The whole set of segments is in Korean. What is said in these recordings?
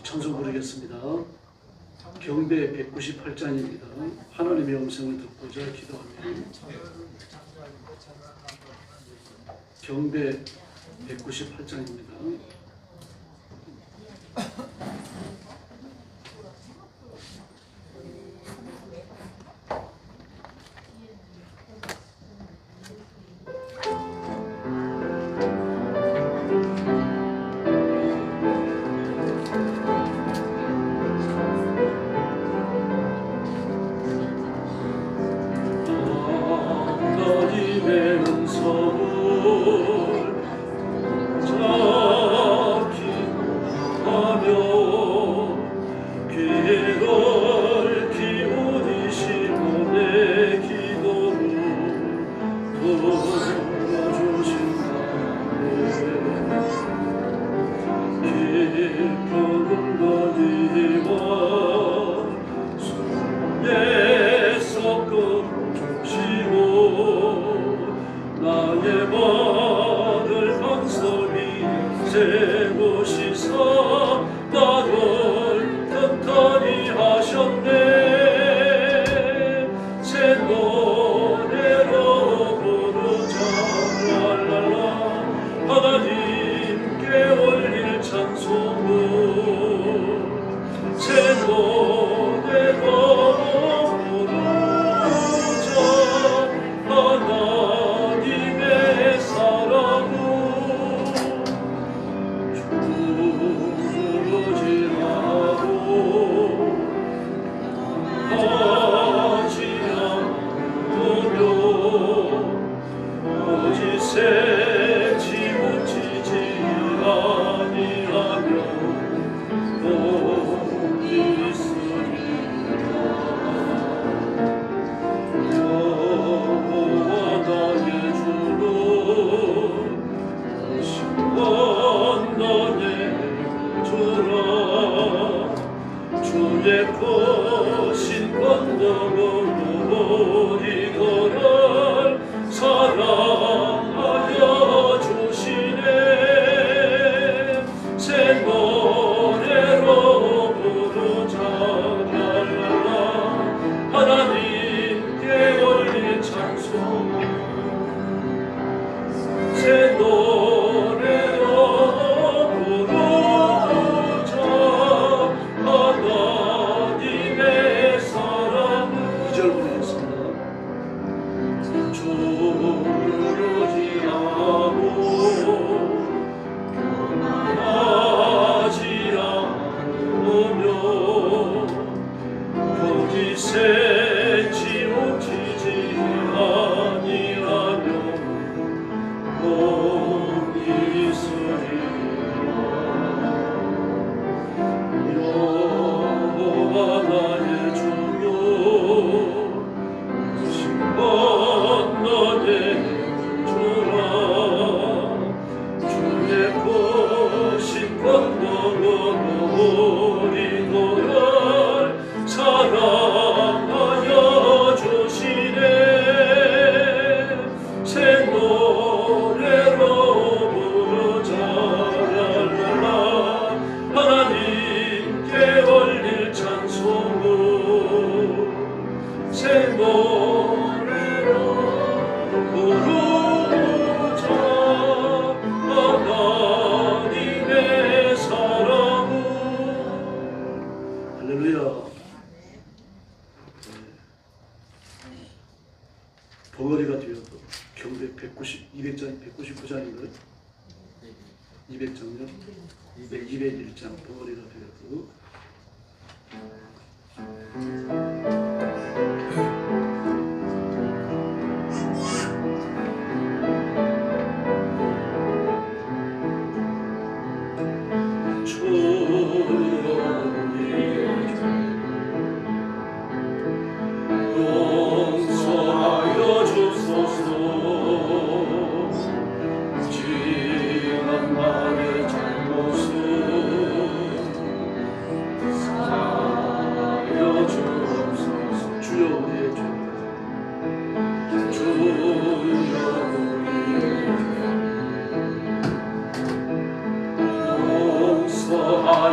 찬송 부르겠습니다. 경배 198장입니다. 하나님의 음성을 듣고자 기도하며 경배 198장입니다. 벙어리가 되어서 경배 299장인가요? 200장요? 201장 벙어리가 되어서 주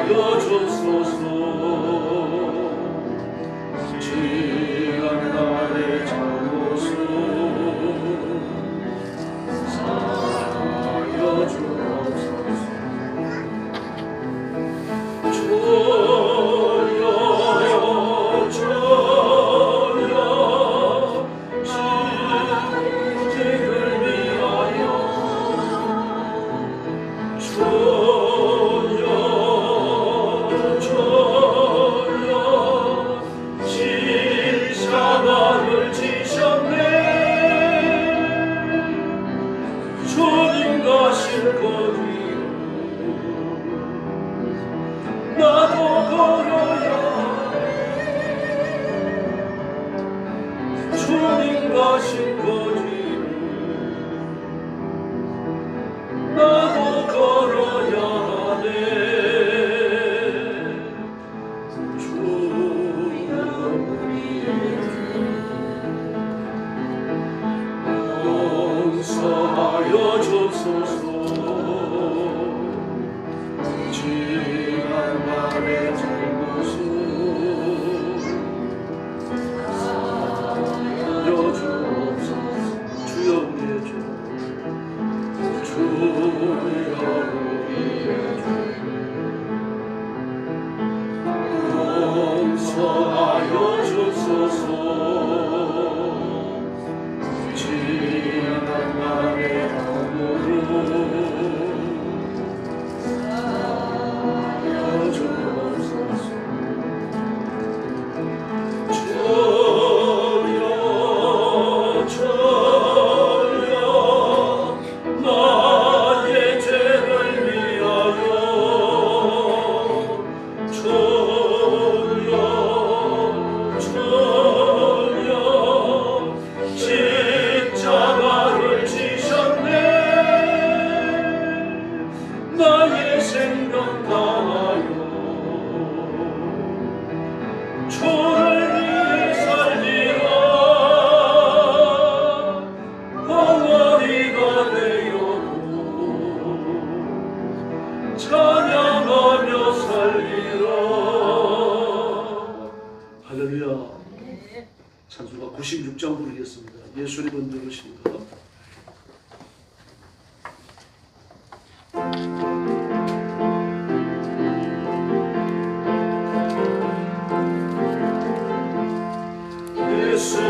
용서하여 주소서. 지난 날의 잘못을 사하여 주옵소서. 주여 주여 진리를 위하여 주여 주여 십자가를 지셨네. 주님 가신 거리로 나도 걸어야 해. 주님 가신 거리로 나도 걸어야 돼. 용서하여 주소서. 지난 날의 잘못을 사하여 주옵소서. 주여 우리의 주, 주여 우리의 주, 용서하여 주소서. 지난 날의 허물을 십자가를 지셨네. 나의 생명 다하여 주를 위해 살리라. 덩어리가 되어도 찬양하며 살리라. 할렐루야. 찬송가 96장 부르겠습니다. 예수님은 누구신가?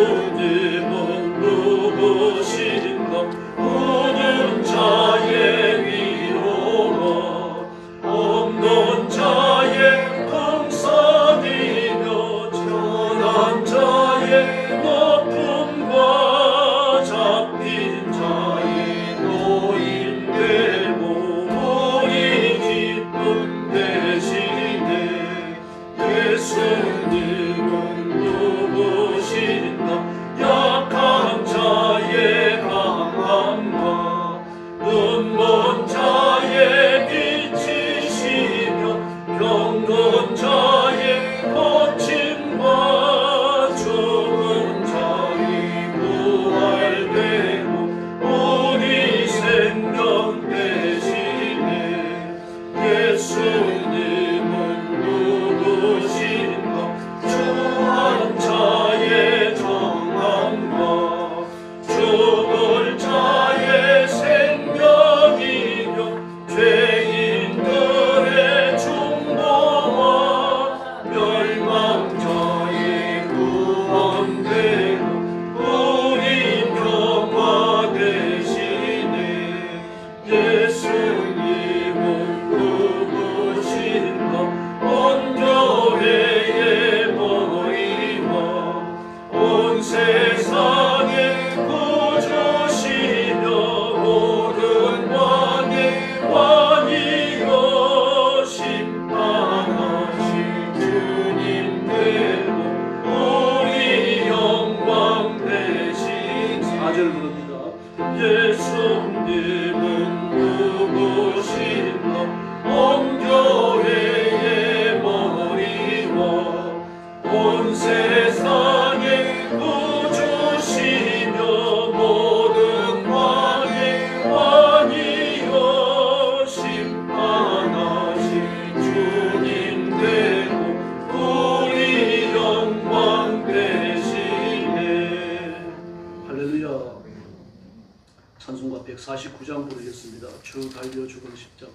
예수님은 누구신가? 우는 자의 위로가 없는 자의 풍성이며 천한 자의 높음과 잡힌 자의 노인되고 우리 기쁨 대신에 예수님은 누구신가? 약한 자의 강함과 눈먼 자의 빛이시며 병든 자의 고침과 죽은 자의 부활되고 우리 생명 대신에 예수님은 누구신가? 주한 자의 정함과 죽을 자의 생명이며 죄인들의 중보와 멸망자의 구원되고 우리 평화 대신에 예수님은 누구신가? 9장 부르겠습니다. 주 달려 죽은 십자가.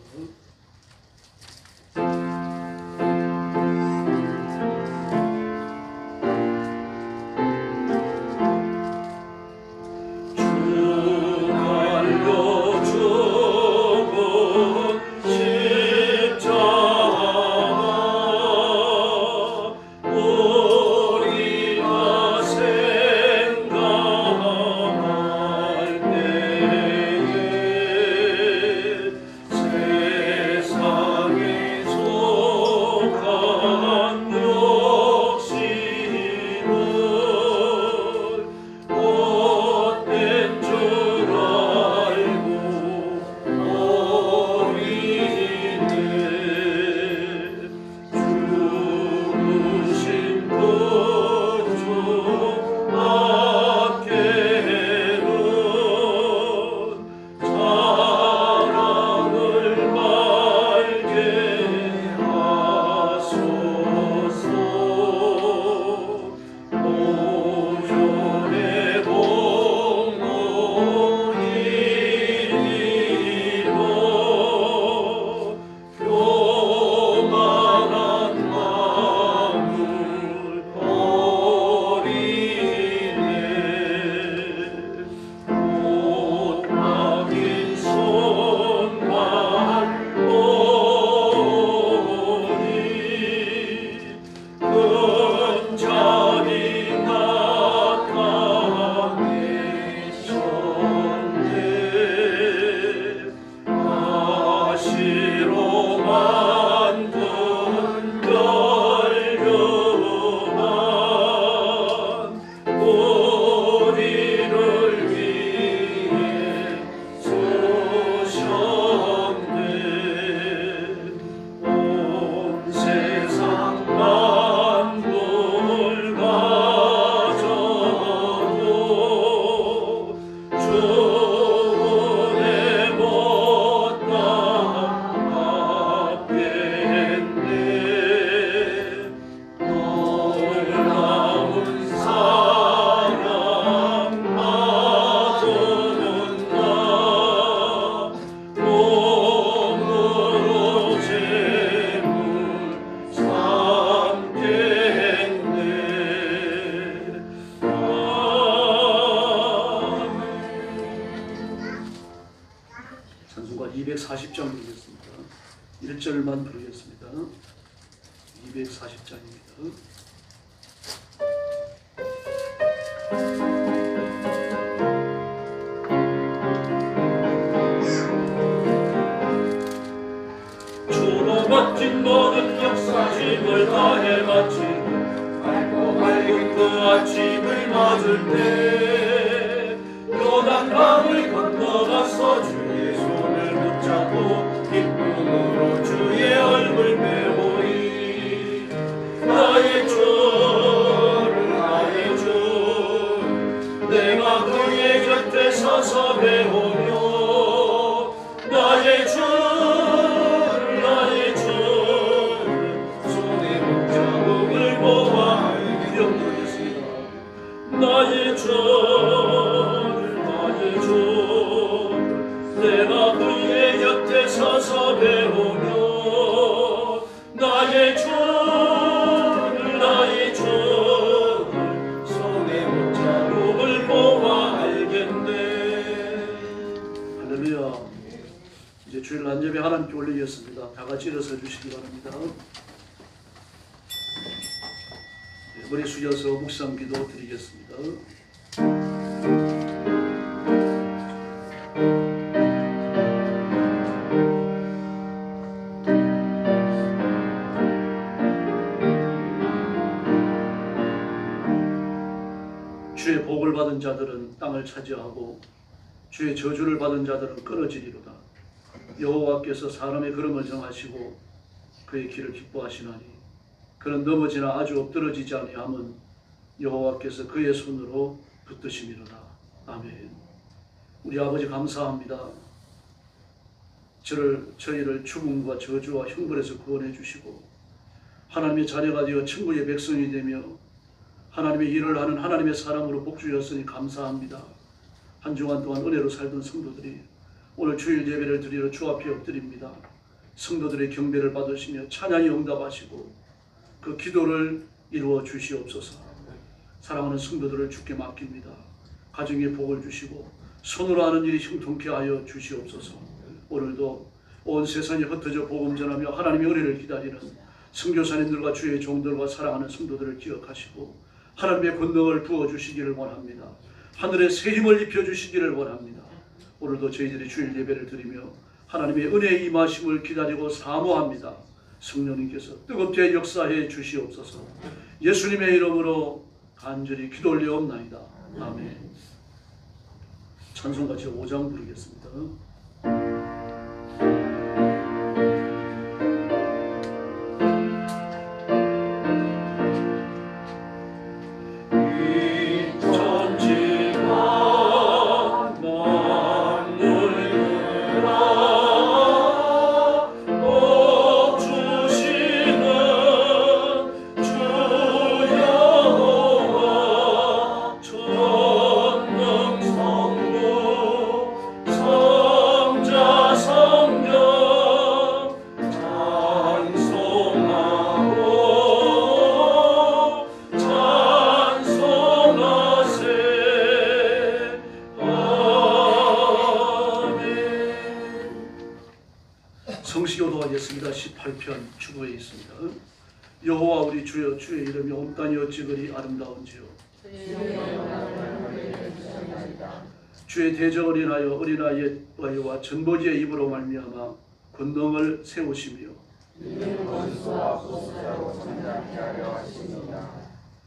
찬송가 240장 부르겠습니다. 1절만 부르겠습니다. 240장입니다. 주로 멋진 모든 역사짐을 다해 마치고 밝은 그 아침을 맞을 때 요단강을 건너가서 주의 손을 붙잡고 기쁨으로 주의 얼굴 배우리. 나의 주 나의 주 내가 그의 곁에 서서 배우며 나의 주 나의 주 손에 붙잡음을 보아 기억하겠습니다. 나의 주 나의 주 내가 그의 곁에 서서 배우며 나의 주 나의 주 손에 붙잡음을 보아 알겠네. 할렐루야. 이제 주일 난제비 하나님께 올리겠습니다. 다 같이 일어서 주시기 바랍니다. 머리 숙여서 묵상 기도 드리겠습니다. 주의 복을 받은 자들은 땅을 차지하고 주의 저주를 받은 자들은 끊어지리로다. 여호와께서 사람의 걸음을 정하시고 그의 길을 기뻐하시나니 그는 넘어지나 아주 엎드러지지 아니함은 여호와께서 그의 손으로 붙드심이로다. 아멘. 우리 아버지 감사합니다. 저희를 죽음과 저주와 형벌에서 구원해 주시고 하나님의 자녀가 되어 천국의 백성이 되며 하나님의 일을 하는 하나님의 사람으로 복주셨으니 감사합니다. 한 주간 동안 은혜로 살던 성도들이 오늘 주일 예배를 드리러 주 앞에 엎드립니다. 성도들의 경배를 받으시며 찬양이 응답하시고 그 기도를 이루어 주시옵소서. 사랑하는 성도들을 주께 맡깁니다. 가정에 복을 주시고 손으로 하는 일이 형통케 하여 주시옵소서. 오늘도 온 세상에 흩어져 복음 전하며 하나님의 은혜를 기다리는 선교사님들과 주의 종들과 사랑하는 성도들을 기억하시고 하나님의 권능을 부어주시기를 원합니다. 하늘의 새 힘을 입혀주시기를 원합니다. 오늘도 저희들이 주일 예배를 드리며 하나님의 은혜의 임하심을 기다리고 사모합니다. 성령님께서 뜨겁게 역사해 주시옵소서. 예수님의 이름으로 간절히 기도 올려옵나이다. 아멘. 찬송가 제5장 부르겠습니다. 성시교도하겠습니다. 18편 주보에 있습니다. 여호와 우리 주여, 주의 이름이 온 땅이 어찌 그리 아름다운지요. 주의 대적을 인하여 어린아이와 전보지의 입으로 말미암아 권능을 세우시며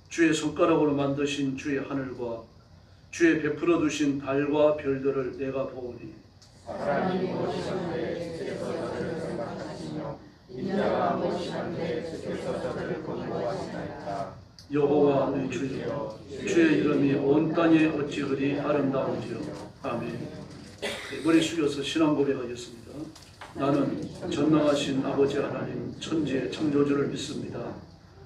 주의 손가락으로 만드신 주의 하늘과 주의 베풀어 두신 달과 별들을 내가 보오니 사람이 무엇이든지 주께서 저를 생각하시며 인자가 무엇이든지 주께서 저를 공부하시나이다. 여호와 우리 주여, 주의 이름이 온 땅에 어찌 그리 아름다운지요. 아멘. 머리 숙여서 신앙 고백하겠습니다. 나는 전능하신 아버지 하나님 천지의 창조주를 믿습니다.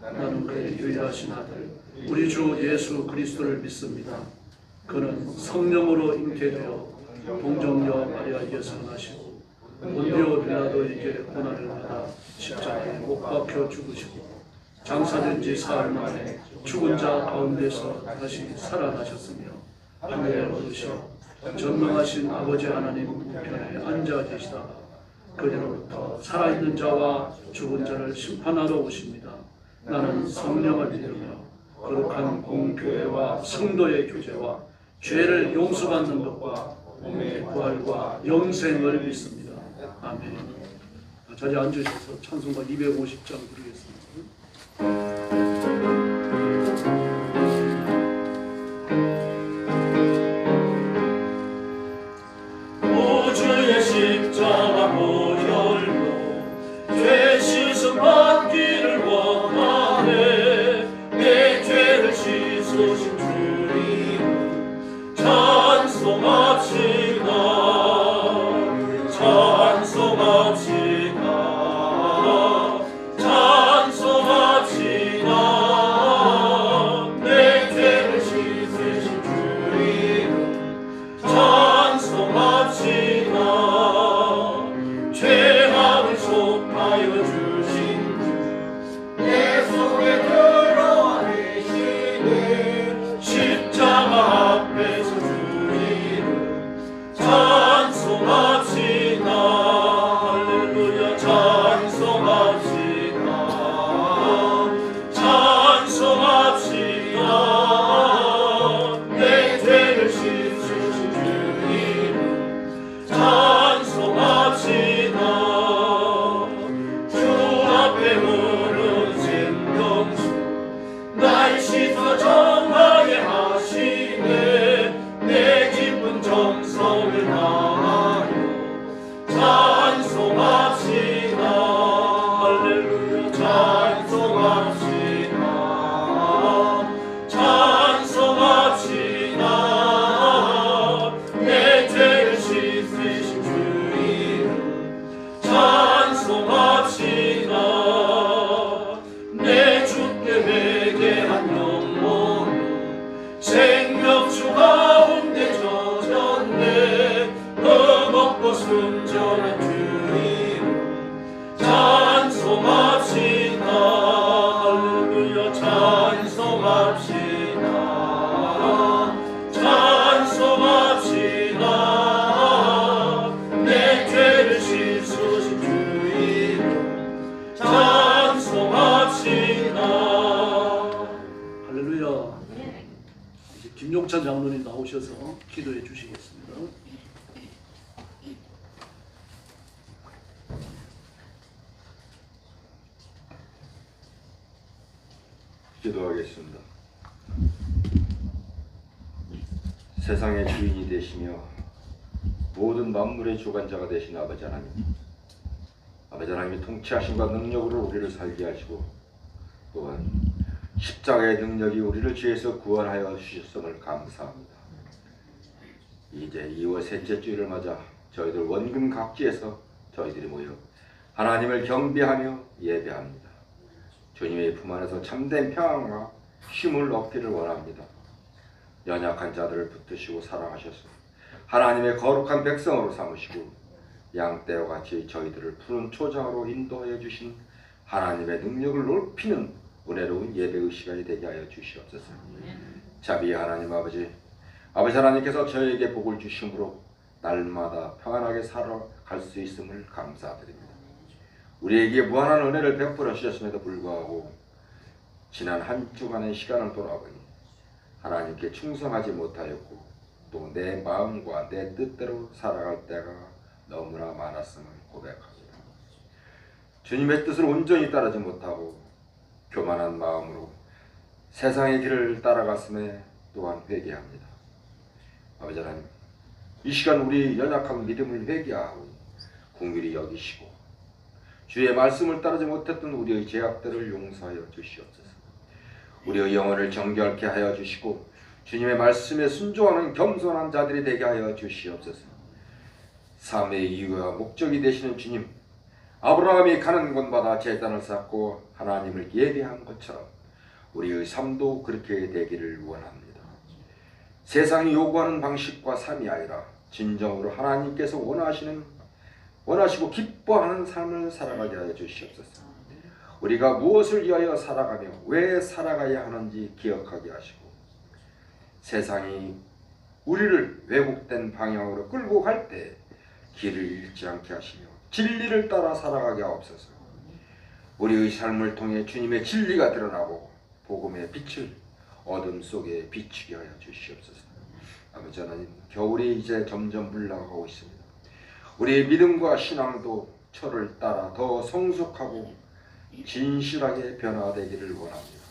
나는 그의 유일하신 아들 우리 주 예수 그리스도를 믿습니다. 그는 성령으로 잉태되어 동정녀 마리아에게서 나시고 본디오 빌라도에게 고난을 받아 십자가에 못 박혀 죽으시고 장사된 지 사흘 만에 죽은 자 가운데서 다시 살아나셨으며 하늘에 오르시어 전능하신 아버지 하나님 우편에 앉아 계시다가 그리로부터 살아있는 자와 죽은 자를 심판하러 오십니다. 나는 성령을 믿으며 거룩한 공교회와 성도의 교제와 죄를 용서받는 것과 몸의 부활과 영생을 믿습니다. 아멘. 자리에 앉으셔서 찬송가 250장 부르겠습니다. 우주의 십자가 보혈로 죄 씻음 받기를 원하네. 내 죄를 씻으신 주님 찬송합시다. 찬송합시다. 찬송합시다. 내 죄를 씻으신 주님 찬송합시다. 죄악을 속하여 주신 주 예수의 들어와 계시네. 십자가 앞에서 주 이름 찬송합시다. 할렐루야. 찬송합시다. 찬송합시다. 내 죄를 씻으신 주 이름 찬송합시다. 주 앞에 무는 생명수 날 씻어 정하게 하시네. 내 깊은 정성을 다하여 찬송합시다. 정찬 장로님 나오셔서 기도해 주시겠습니다. 기도하겠습니다. 세상의 주인이 되시며 모든 만물의 주관자가 되신 아버지 하나님, 아버지 하나님이 통치하심과 능력으로 우리를 살게 하시고 또한 십자가의 능력이 우리를 죄에서 구원하여 주셨음을 감사합니다. 이제 2월 셋째 주일을 맞아 저희들 원금 각지에서 저희들이 모여 하나님을 경배하며 예배합니다. 주님의 품 안에서 참된 평안과 쉼을 얻기를 원합니다. 연약한 자들을 붙드시고 사랑하셔서 하나님의 거룩한 백성으로 삼으시고 양떼와 같이 저희들을 푸른 초장으로 인도하여 주신 하나님의 능력을 높이는 은혜로운 예배의 시간이 되게 하여 주시옵소서. 자비의 하나님 아버지 하나님께서 저에게 복을 주심으로 날마다 평안하게 살아갈 수 있음을 감사드립니다. 우리에게 무한한 은혜를 베풀어 주셨음에도 불구하고 지난 한 주간의 시간을 돌아보니 하나님께 충성하지 못하였고 또 내 마음과 내 뜻대로 살아갈 때가 너무나 많았음을 고백합니다. 주님의 뜻을 온전히 따르지 못하고 교만한 마음으로 세상의 길을 따라갔음에 또한 회개합니다. 아버지 하나님, 이 시간 우리 연약한 믿음을 회개하고 긍휼히 여기시고 주의 말씀을 따르지 못했던 우리의 죄악들을 용서하여 주시옵소서. 우리의 영혼을 정결케 하여 주시고 주님의 말씀에 순종하는 겸손한 자들이 되게 하여 주시옵소서. 삶의 이유와 목적이 되시는 주님, 아브라함이 가는 곳마다 제단을 쌓고 하나님을 예배한 것처럼 우리의 삶도 그렇게 되기를 원합니다. 세상이 요구하는 방식과 삶이 아니라 진정으로 하나님께서 원하시고 기뻐하는 삶을 살아가게 하여 주시옵소서. 우리가 무엇을 위하여 살아가며 왜 살아가야 하는지 기억하게 하시고 세상이 우리를 왜곡된 방향으로 끌고 갈 때 길을 잃지 않게 하시며 진리를 따라 살아가게 하옵소서. 우리의 삶을 통해 주님의 진리가 드러나고 복음의 빛을 어둠 속에 비추게 하여 주시옵소서. 아버지 하나님, 겨울이 이제 점점 물러가고 있습니다. 우리의 믿음과 신앙도 철을 따라 더 성숙하고 진실하게 변화되기를 원합니다.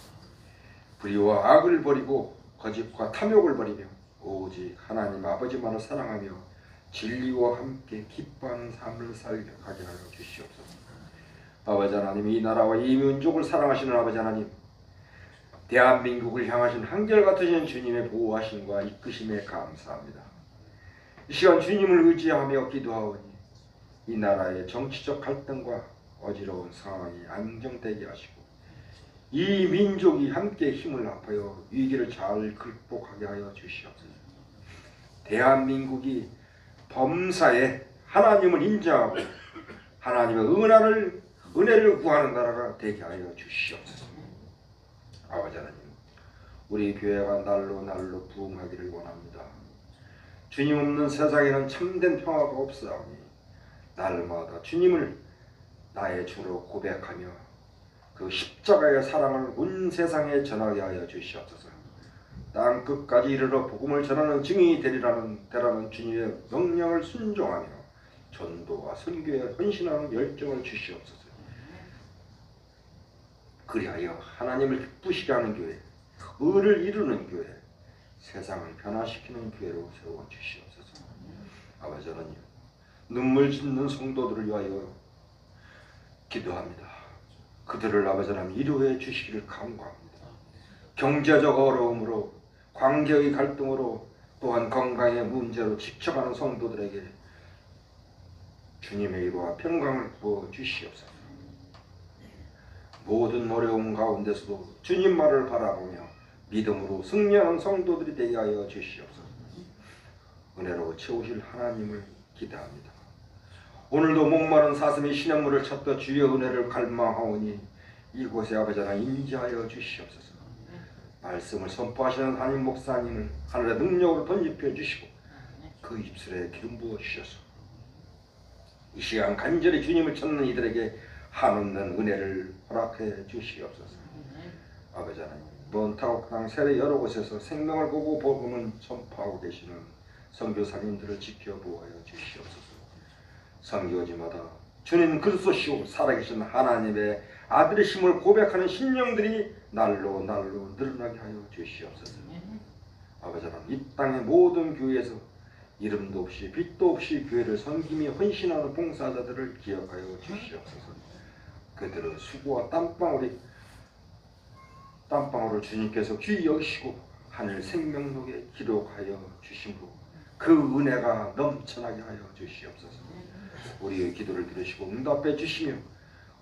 불의와 악을 버리고 거짓과 탐욕을 버리며 오직 하나님 아버지만을 사랑하며 진리와 함께 기뻐하는 삶을 살게 하여 주시옵소서. 아버지 하나님, 이 나라와 이 민족을 사랑하시는 아버지 하나님, 대한민국을 향하신 한결같으신 주님의 보호하심과 이끄심에 감사합니다. 이 시간 주님을 의지하며 기도하오니 이 나라의 정치적 갈등과 어지러운 상황이 안정되게 하시고 이 민족이 함께 힘을 합하여 위기를 잘 극복하게 하여 주시옵소서. 대한민국이 범사에 하나님을 인정하고 하나님의 은혜를 구하는 나라가 되게 하여 주시옵소서. 아버지 하나님, 우리 교회가 날로 날로 부흥하기를 원합니다. 주님 없는 세상에는 참된 평화가 없사오니 날마다 주님을 나의 주로 고백하며 그 십자가의 사랑을 온 세상에 전하게 하여 주시옵소서. 땅 끝까지 이르러 복음을 전하는 증인이 되라는 주님의 명령을 순종하며 전도와 선교에 헌신하는 열정을 주시옵소서. 그리하여 하나님을 기쁘시게 하는 교회, 의를 이루는 교회, 세상을 변화시키는 교회로 세워주시옵소서. 아버지 하나님, 눈물 짓는 성도들을 위하여 기도합니다. 그들을 아버지 하나님 위로해 주시기를 간구합니다. 경제적 어려움으로, 관계의 갈등으로, 또한 건강의 문제로 지쳐가는 성도들에게 주님의 위로와 평강을 부어 주시옵소서. 모든 어려움 가운데서도 주님 말을 바라보며 믿음으로 승리하는 성도들이 되게 하여 주시옵소서. 은혜로 채우실 하나님을 기대합니다. 오늘도 목마른 사슴이 시냇물을 찾다 주의 은혜를 갈망하오니 이곳에 아버지 하나님 임재하여 주시옵소서. 말씀을 선포하시는 담임 목사님을 하늘의 능력으로 던집혀 주시고 그 입술에 기름 부어 주셔서 이 시간 간절히 주님을 찾는 이들에게 한없는 은혜를 허락해 주시옵소서. 아버지 하나님, 먼 타국 땅 세계 여러 곳에서 생명을 보고 복음을 전파하고 계시는 선교사님들을 지켜보아여 주시옵소서. 선교지마다 주님 그리스도시오 살아계신 하나님의 아들이심을 고백하는 신령들이 날로 늘어나게 하여 주시옵소서. 아버지 하나님, 이 땅의 모든 교회에서 이름도 없이 빛도 없이 교회를 섬김이 헌신하는 봉사자들을 기억하여 주시옵소서. 그들의 수고와 땀방울을 주님께서 귀히 여기시고 하늘 생명록에 기록하여 주심으로 그 은혜가 넘쳐나게 하여 주시옵소서. 우리의 기도를 들으시고 응답해 주시며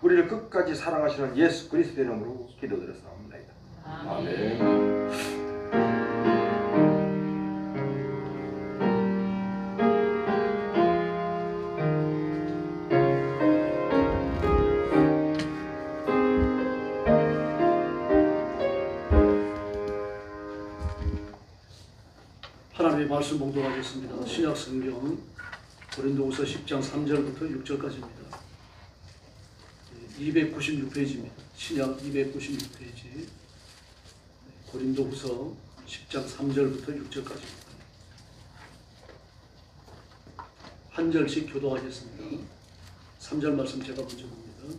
우리를 끝까지 사랑하시는 예수 그리스도의 이름으로 기도드렸사옵나이다. 아멘. 하나님의 말씀 봉독하겠습니다. 신약 성경 고린도후서 10장 3절부터 6절까지입니다. 296페이지입니다. 신약 296페이지. 고린도후서 10장 3절부터 6절까지입니다. 한 절씩 교도하겠습니다. 3절 말씀 제가 먼저 봅니다.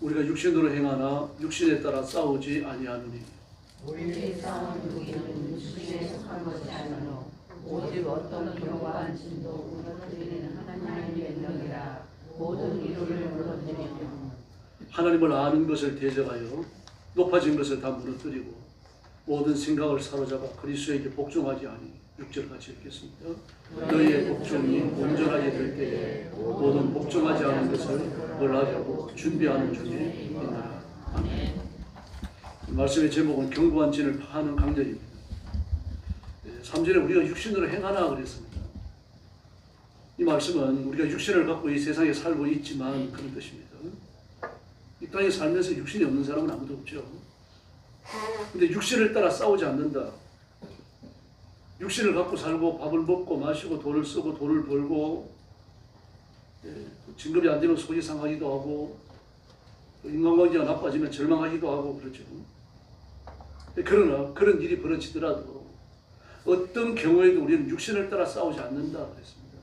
우리가 육신으로 행하나 육신에 따라 싸우지 아니하노니 우리의 싸움은 우리는 육신에 속한 것이 아니요 오직 어떤 경과한 진도 무너뜨리는 하나님의 능력이라. 모든 이루를 무너뜨리며 하나님을 아는 것을 대적하여 높아진 것을 다 무너뜨리고 모든 생각을 사로잡아 그리스도에게 복종하지 아니. 6절 같이 읽겠습니다. 너희의 복종이 온전하게 될 때에 모든 복종하지 않은 것을 벌하려고 준비하는 중에 있나라. 아멘. 말씀의 제목은 견고한 진을 파하는 강절입니다. 3절에 우리가 육신으로 행하나 그랬습니다. 이 말씀은 우리가 육신을 갖고 이 세상에 살고 있지만 그런 뜻입니다. 이 땅에 살면서 육신이 없는 사람은 아무도 없죠. 근데 육신을 따라 싸우지 않는다. 육신을 갖고 살고 밥을 먹고 마시고 돈을 쓰고 돈을 벌고 진급이 안 되면 속이 상하기도 하고 인간관계가 나빠지면 절망하기도 하고 그렇죠. 그러나 그런 일이 벌어지더라도 어떤 경우에도 우리는 육신을 따라 싸우지 않는다 그랬습니다.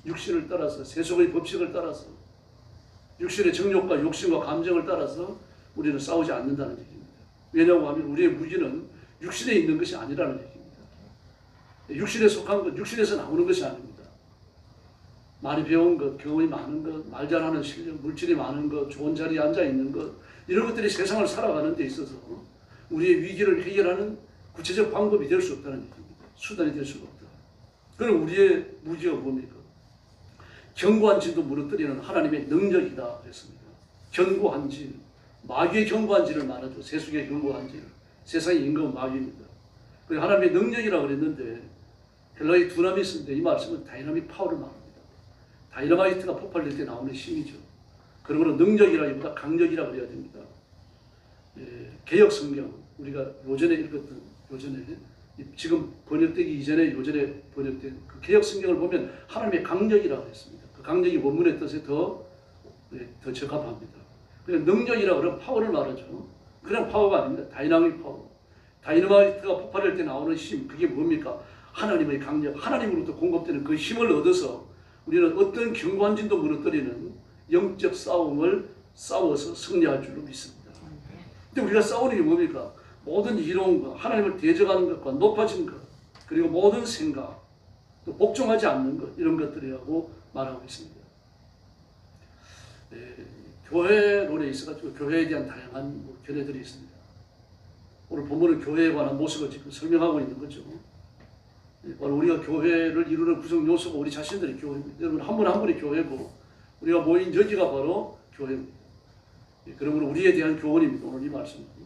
육신을 따라서 세속의 법칙을 따라서 육신의 정욕과 욕심과 감정을 따라서 우리는 싸우지 않는다는 얘기입니다. 왜냐하고 하면 우리의 무기는 육신에 있는 것이 아니라는 얘기입니다. 육신에 속한 것, 육신에서 나오는 것이 아닙니다. 많이 배운 것, 경험이 많은 것, 말 잘하는 실력, 물질이 많은 것, 좋은 자리에 앉아 있는 것, 이런 것들이 세상을 살아가는 데 있어서 우리의 위기를 해결하는 구체적 방법이 될 수 없다는 얘기입니다. 수단이 될 수가 없다. 그럼 우리의 무기가 뭡니까? 견고한 진도 무너뜨리는 하나님의 능력이다 그랬습니다. 견고한 진, 마귀의 견고한 진을 말하죠. 세속의 견고한 진, 세상의 임금은 마귀입니다. 그리고 하나님의 능력이라고 그랬는데 헬라의 두나미 있는데 이 말씀은 다이나믹 파워를 말합니다. 다이너마이트가 폭발될 때 나오는 힘이죠. 그러므로 능력이라기보다 강력이라고 그래야 됩니다. 개역 성경 우리가 요전에 읽었던 지금 번역되기 이전에 요전에 번역된 그 개역 성경을 보면 하나님의 강력이라고 했습니다. 그 강력이 원문의 뜻에 더 적합합니다. 그냥 능력이라고 그러면 파워를 말하죠. 그냥 파워가 아닙니다. 다이나믹 파워. 다이너마이트가 폭발할 때 나오는 힘, 그게 뭡니까? 하나님의 강력, 하나님으로부터 공급되는 그 힘을 얻어서 우리는 어떤 견고한 진도 무너뜨리는 영적 싸움을 싸워서 승리할 줄로 믿습니다. 근데 우리가 싸우는 게 뭡니까? 모든 이로운 것, 하나님을 대적하는 것과 높아진 것, 그리고 모든 생각, 또 복종하지 않는 것, 이런 것들이라고 말하고 있습니다. 교회론에 있어가지고 교회에 대한 다양한 견해들이 있습니다. 오늘 본문은 교회에 관한 모습을 지금 설명하고 있는 거죠. 바로 우리가 교회를 이루는 구성 요소가 우리 자신들이 교회입니다. 여러분 한 분 한 분이 교회고 우리가 모인 여기가 바로 교회입니다. 그러므로 우리에 대한 교훈입니다. 오늘 이 말씀은.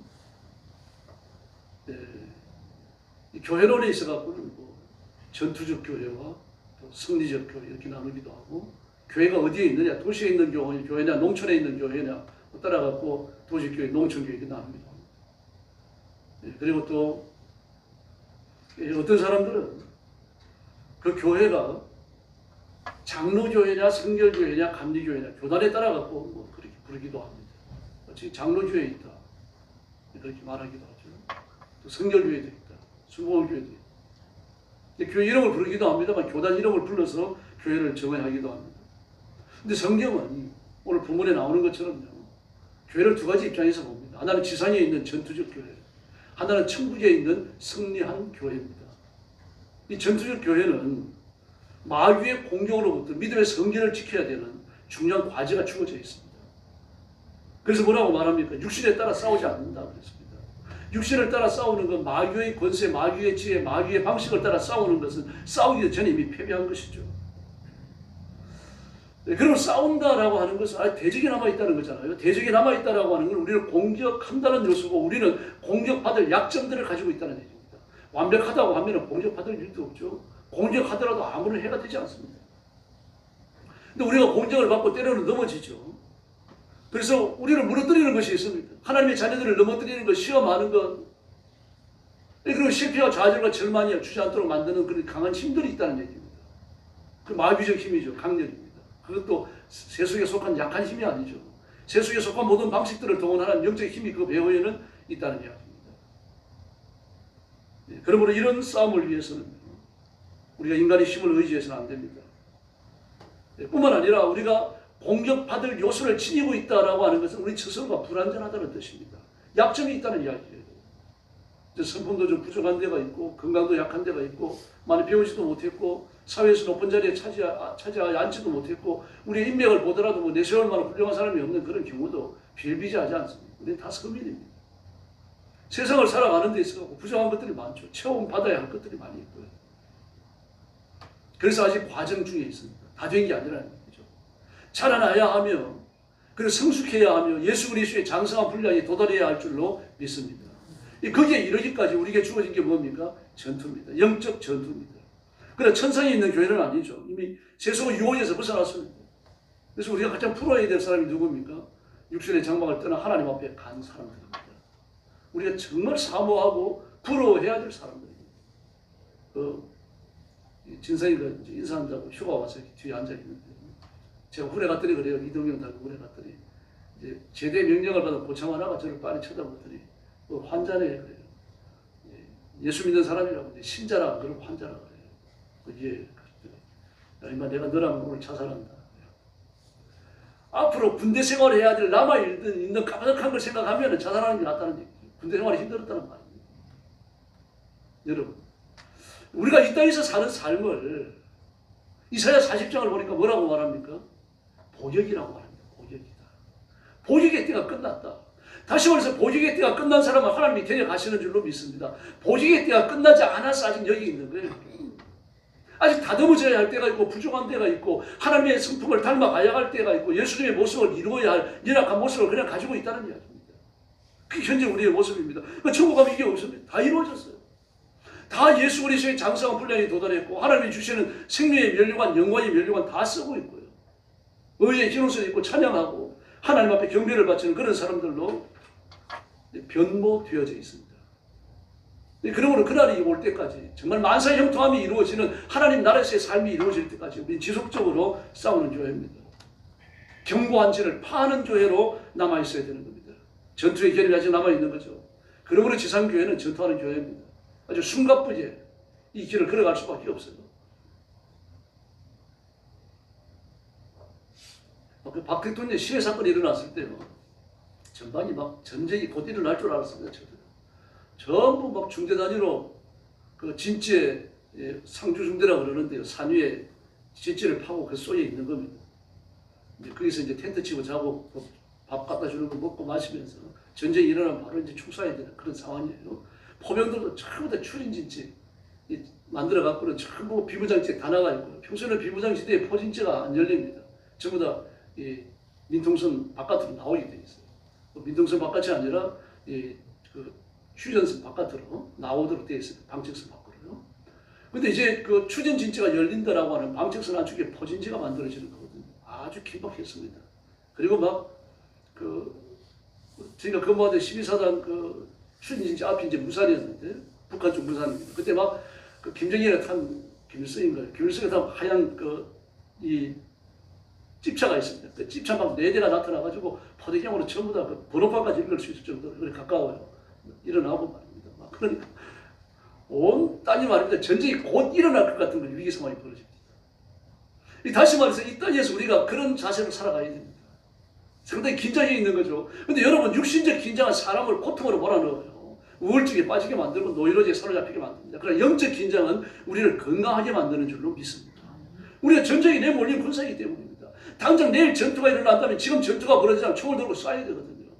이 교회론에 있어갖고는 전투적 교회와 또 승리적 교회 이렇게 나누기도 하고 교회가 어디에 있느냐, 도시에 있는 교회냐, 농촌에 있는 교회냐 따라갖고 도시교회, 농촌교회 이렇게 나눕니다. 그리고 또 어떤 사람들은 그 교회가 장로교회냐, 성결교회냐, 감리교회냐 교단에 따라갖고 그렇게 부르기도 합니다. 지금 장로교회에 있다 이렇게 말하기도 하죠. 또 성결교회도 있다. 순복음교회도 있다. 교회 이름을 부르기도 합니다만 교단 이름을 불러서 교회를 정의하기도 합니다. 근데 성경은 오늘 본문에 나오는 것처럼요. 교회를 두 가지 입장에서 봅니다. 하나는 지상에 있는 전투적 교회, 하나는 천국에 있는 승리한 교회입니다. 이 전투적 교회는 마귀의 공격으로부터 믿음의 성결을 지켜야 되는 중요한 과제가 주어져 있습니다. 그래서 뭐라고 말합니까? 육신에 따라 싸우지 않는다 그랬습니다. 육신을 따라 싸우는 건 마귀의 권세, 마귀의 지혜, 마귀의 방식을 따라 싸우는 것은 싸우기 전에 이미 패배한 것이죠. 네, 그럼 싸운다라고 하는 것은 대적이 남아있다는 거잖아요. 대적이 남아있다라고 하는 건 우리를 공격한다는 요소고 우리는 공격받을 약점들을 가지고 있다는 얘기입니다. 완벽하다고 하면 공격받을 일도 없죠. 공격하더라도 아무런 해가 되지 않습니다. 근데 우리가 공격을 받고 때로는 넘어지죠. 그래서 우리를 무너뜨리는 것이 있습니다. 하나님의 자녀들을 넘어뜨리는 것, 시험하는 것, 그리고 실패와 좌절과 절망이 주저앉도록 만드는 그런 강한 힘들이 있다는 얘기입니다. 그 마귀적 힘이죠. 강력입니다. 그것도 세속에 속한 약한 힘이 아니죠. 세속에 속한 모든 방식들을 동원하는 영적 힘이 그 배후에는 있다는 이야기입니다. 네, 그러므로 이런 싸움을 위해서는 우리가 인간의 힘을 의지해서는 안 됩니다. 네, 뿐만 아니라 우리가 공격받을 요소를 지니고 있다라고 하는 것은 우리 스스로가 불완전하다는 뜻입니다. 약점이 있다는 이야기예요. 성품도 좀 부족한 데가 있고 건강도 약한 데가 있고 많이 배우지도 못했고 사회에서 높은 자리에 차지하지 않지도 못했고 우리의 인맥을 보더라도 뭐 내세울만한 훌륭한 사람이 없는 그런 경우도 비일비재하지 않습니다. 우리는 다 서민입니다. 세상을 살아가는 데 있어서 부족한 것들이 많죠. 체험받아야 할 것들이 많이 있고요. 그래서 아직 과정 중에 있습니다. 다 된 게 아니라는 거죠. 자라나야 하며 그리고 성숙해야 하며 예수 그리스도의 장성한 분량에 도달해야 할 줄로 믿습니다. 거기에 이르기까지 우리에게 주어진 게 뭡니까? 전투입니다. 영적 전투입니다. 그러나 천상에 있는 교회는 아니죠. 이미 세속의 유혹에서 벗어났습니다. 그래서 우리가 가장 풀어야 될 사람이 누굽니까? 육신의 장막을 떠나 하나님 앞에 간 사람들입니다. 우리가 정말 사모하고 부러워해야 될 사람들입니다. 진성이가 인사한다고 휴가 와서 뒤에 앉아있는데 제가 후래 갔더니 그래요. 이동영 달고 후래 갔더니 이제 제대 명령을 받은 고참 하나가 저를 빨리 쳐다보더니 환자네 그래요. 예수 믿는 사람이라고 신자라 그러고 환자라 그래요. 예, 이마 내가 너라면 오늘 자살한다. 앞으로 군대 생활을 해야 될 남아 있는 까마득한 걸 생각하면 자살하는 게 낫다는 얘기죠. 군대 생활이 힘들었다는 말입니다. 여러분, 우리가 이 땅에서 사는 삶을 이사야 40장을 보니까 뭐라고 말합니까? 보역이라고 말합니다. 보역이다. 보역의 때가 끝났다. 다시 말해서 보직의 때가 끝난 사람은 하나님이 데려가시는 줄로 믿습니다. 보직의 때가 끝나지 않아서 아직 여기 있는 거예요. 아직 다듬어져야 할 때가 있고 부족한 때가 있고 하나님의 성품을 닮아가야 할 때가 있고 예수님의 모습을 이루어야 할 연약한 모습을 그냥 가지고 있다는 이야기입니다. 그게 현재 우리의 모습입니다. 천국 가면 이게 없습니다. 다 이루어졌어요. 다 예수 그리스도의 장성한 분량에 도달했고 하나님이 주시는 생명의 면류관, 영광의 면류관 다 쓰고 있고요. 의의 기록서도 있고 찬양하고 하나님 앞에 경배를 바치는 그런 사람들로 변모되어져 있습니다. 그러므로 그날이 올 때까지 정말 만사형통함이 이루어지는 하나님 나라에서의 삶이 이루어질 때까지 우리 지속적으로 싸우는 교회입니다. 견고한 진을 파는 교회로 남아있어야 되는 겁니다. 전투의 결이 아직 남아있는 거죠. 그러므로 지상교회는 전투하는 교회입니다. 아주 숨가쁘게 이 길을 걸어갈 수밖에 없어요. 그 박 대통령 시해 사건이 일어났을 때요. 전반이 막 전쟁이 곧 일어날 줄 알았습니다. 저도. 전부 막 중대 단위로 그 진지에 상주 중대라고 그러는데요. 산 위에 진지를 파고 그 쏘여 있는 겁니다. 이제 거기서 이제 텐트 치고 자고 밥 갖다 주는 거 먹고 마시면서 전쟁이 일어나면 바로 이제 축사해야 되는 그런 상황이에요. 포병들도 전부 다 추린진지 만들어 갖고는 전부 비무장지대 다 나가 있고요. 평소에는 비무장지대에 포진지가 안 열립니다. 전부 다 민통선 바깥으로 나오게 돼 있어요. 민통선 바깥이 아니라 그 휴전선 바깥으로 나오도록 되어 있어요. 방책선 밖으로요. 근데 이제 그 추진 진지가 열린다라고 하는 방책선 안쪽에 포진지가 만들어지는 거거든요. 아주 긴박했습니다. 그리고 막 저희가 근무하던 12사단 그 추진 진지 앞이 이제 무산이었는데 북한 쪽 무산입니다. 그때 막 그 김정일에 탄 김일성인가요? 김일성에 탄 하얀 이 집차가 있습니다. 그 집차 막 4대가 나타나가지고 포대경으로 전부 다 그 번호판까지 읽을 수 있을 정도로 그렇게 가까워요. 일어나고 말입니다. 막 그러니까 온 땅이 말입니다. 전쟁이 곧 일어날 것 같은 그런 위기 상황이 벌어집니다. 다시 말해서 이 땅에서 우리가 그런 자세로 살아가야 됩니다. 상당히 긴장해 있는 거죠. 근데 여러분, 육신적 긴장은 사람을 고통으로 몰아넣어요. 우울증에 빠지게 만들고 노이로제에 사로잡히게 만듭니다. 그러나 영적 긴장은 우리를 건강하게 만드는 줄로 믿습니다. 우리가 전쟁에 내몰린 군사이기 때문입니다. 당장 내일 전투가 일어난다면 지금 전투가 벌어지면 총을 들고 쏴야 되거든요.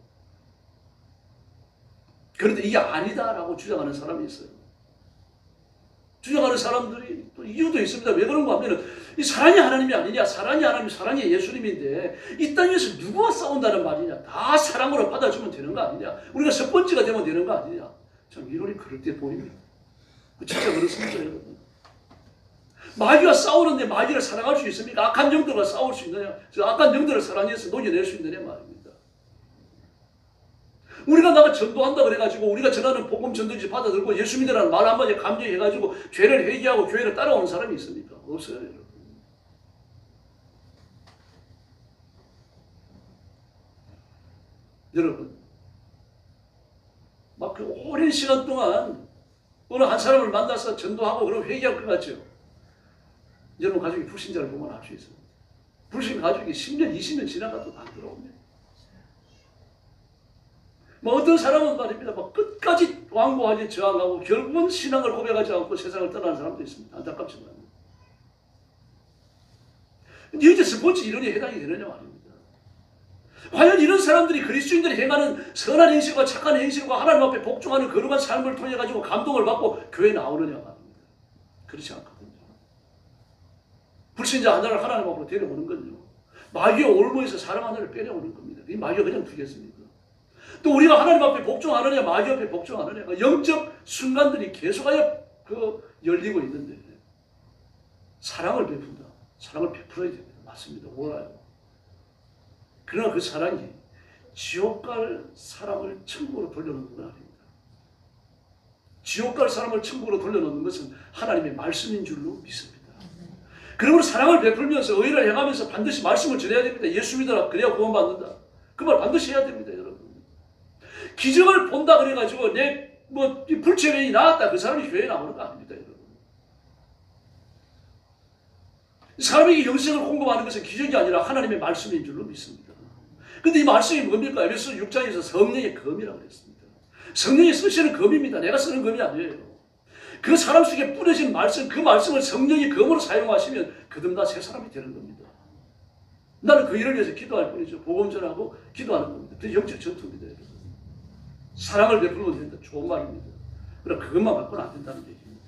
그런데 이게 아니다라고 주장하는 사람이 있어요. 주장하는 사람들이 또 이유도 있습니다. 왜 그런가 하면은 이 사랑이 하나님이 아니냐, 사랑이 하나님, 사랑이 예수님인데 이 땅에서 누구와 싸운다는 말이냐, 다 사랑으로 받아주면 되는 거 아니냐, 우리가 첫 번째가 되면 되는 거 아니냐. 참 이론이 그럴 때 보입니다. 진짜 그렇습니다, 여러분. 마귀와 싸우는데 마귀를 사랑할 수 있습니까? 악한 영들과 싸울 수 있느냐? 저 악한 영들을 사랑해서 녹여낼 수 있느냐 말입니다. 우리가 나가 전도한다 그래가지고 우리가 전하는 복음 전도지 받아들고 예수 믿으라는 말 한마디에 감정해가지고 죄를 회개하고 교회를 따라오는 사람이 있습니까? 없어요, 여러분. 여러분, 막 그 오랜 시간 동안 어느 한 사람을 만나서 전도하고 그러면 회개할 것 같죠? 여러분 가족이 불신자를 보면 알 수 있습니다. 불신 가족이 10년, 20년 지나가도 안 들어옵니다. 뭐 어떤 사람은 말입니다. 막 끝까지 완고하게 저항하고 결국은 신앙을 고백하지 않고 세상을 떠나는 사람도 있습니다. 안타깝지만. 근데 이제 첫 번째 이론에 해당이 되느냐 말입니다. 과연 이런 사람들이 그리스도인들이 행하는 선한 행실과 착한 행실과 하나님 앞에 복종하는 거룩한 삶을 통해 가지고 감동을 받고 교회에 나오느냐 말입니다. 그렇지 않거든요. 불신자 하나를 하나님 앞으로 데려오는 건요, 마귀의 올무에서 사람 하나를 빼내오는 겁니다. 이 마귀가 그냥 두겠습니까? 또 우리가 하나님 앞에 복종하느냐, 마귀 앞에 복종하느냐, 영적 순간들이 계속하여 열리고 있는데 사랑을 베푼다. 사랑을 베풀어야 됩니다. 맞습니다. 몰라요. 그러나 그 사랑이 지옥 갈 사람을 천국으로 돌려놓는 건 아닙니다. 지옥 갈 사람을 천국으로 돌려놓는 것은 하나님의 말씀인 줄로 믿습니다. 그러므로 사랑을 베풀면서 의를 행하면서 반드시 말씀을 전해야 됩니다. 예수 믿어라. 그래야 구원받는다. 그 말 반드시 해야 됩니다, 여러분. 기적을 본다 그래가지고 불체면이 나왔다. 그 사람이 교회에 나오는 거 아닙니다, 여러분. 사람에게 영생을 공급하는 것은 기적이 아니라 하나님의 말씀인 줄로 믿습니다. 근데 이 말씀이 뭡니까? 에베소 6장에서 성령의 검이라고 그랬습니다. 성령이 쓰시는 검입니다. 내가 쓰는 검이 아니에요. 그 사람 속에 뿌려진 말씀, 그 말씀을 성령이 검으로 사용하시면 거듭나 새 사람이 되는 겁니다. 나는 그 일을 위해서 기도할 뿐이죠. 복음 전하고 기도하는 겁니다. 그게 영적 전투입니다, 여러분. 사랑을 베풀면 된다. 좋은 말입니다. 그러나 그것만 갖고는 안 된다는 얘기입니다.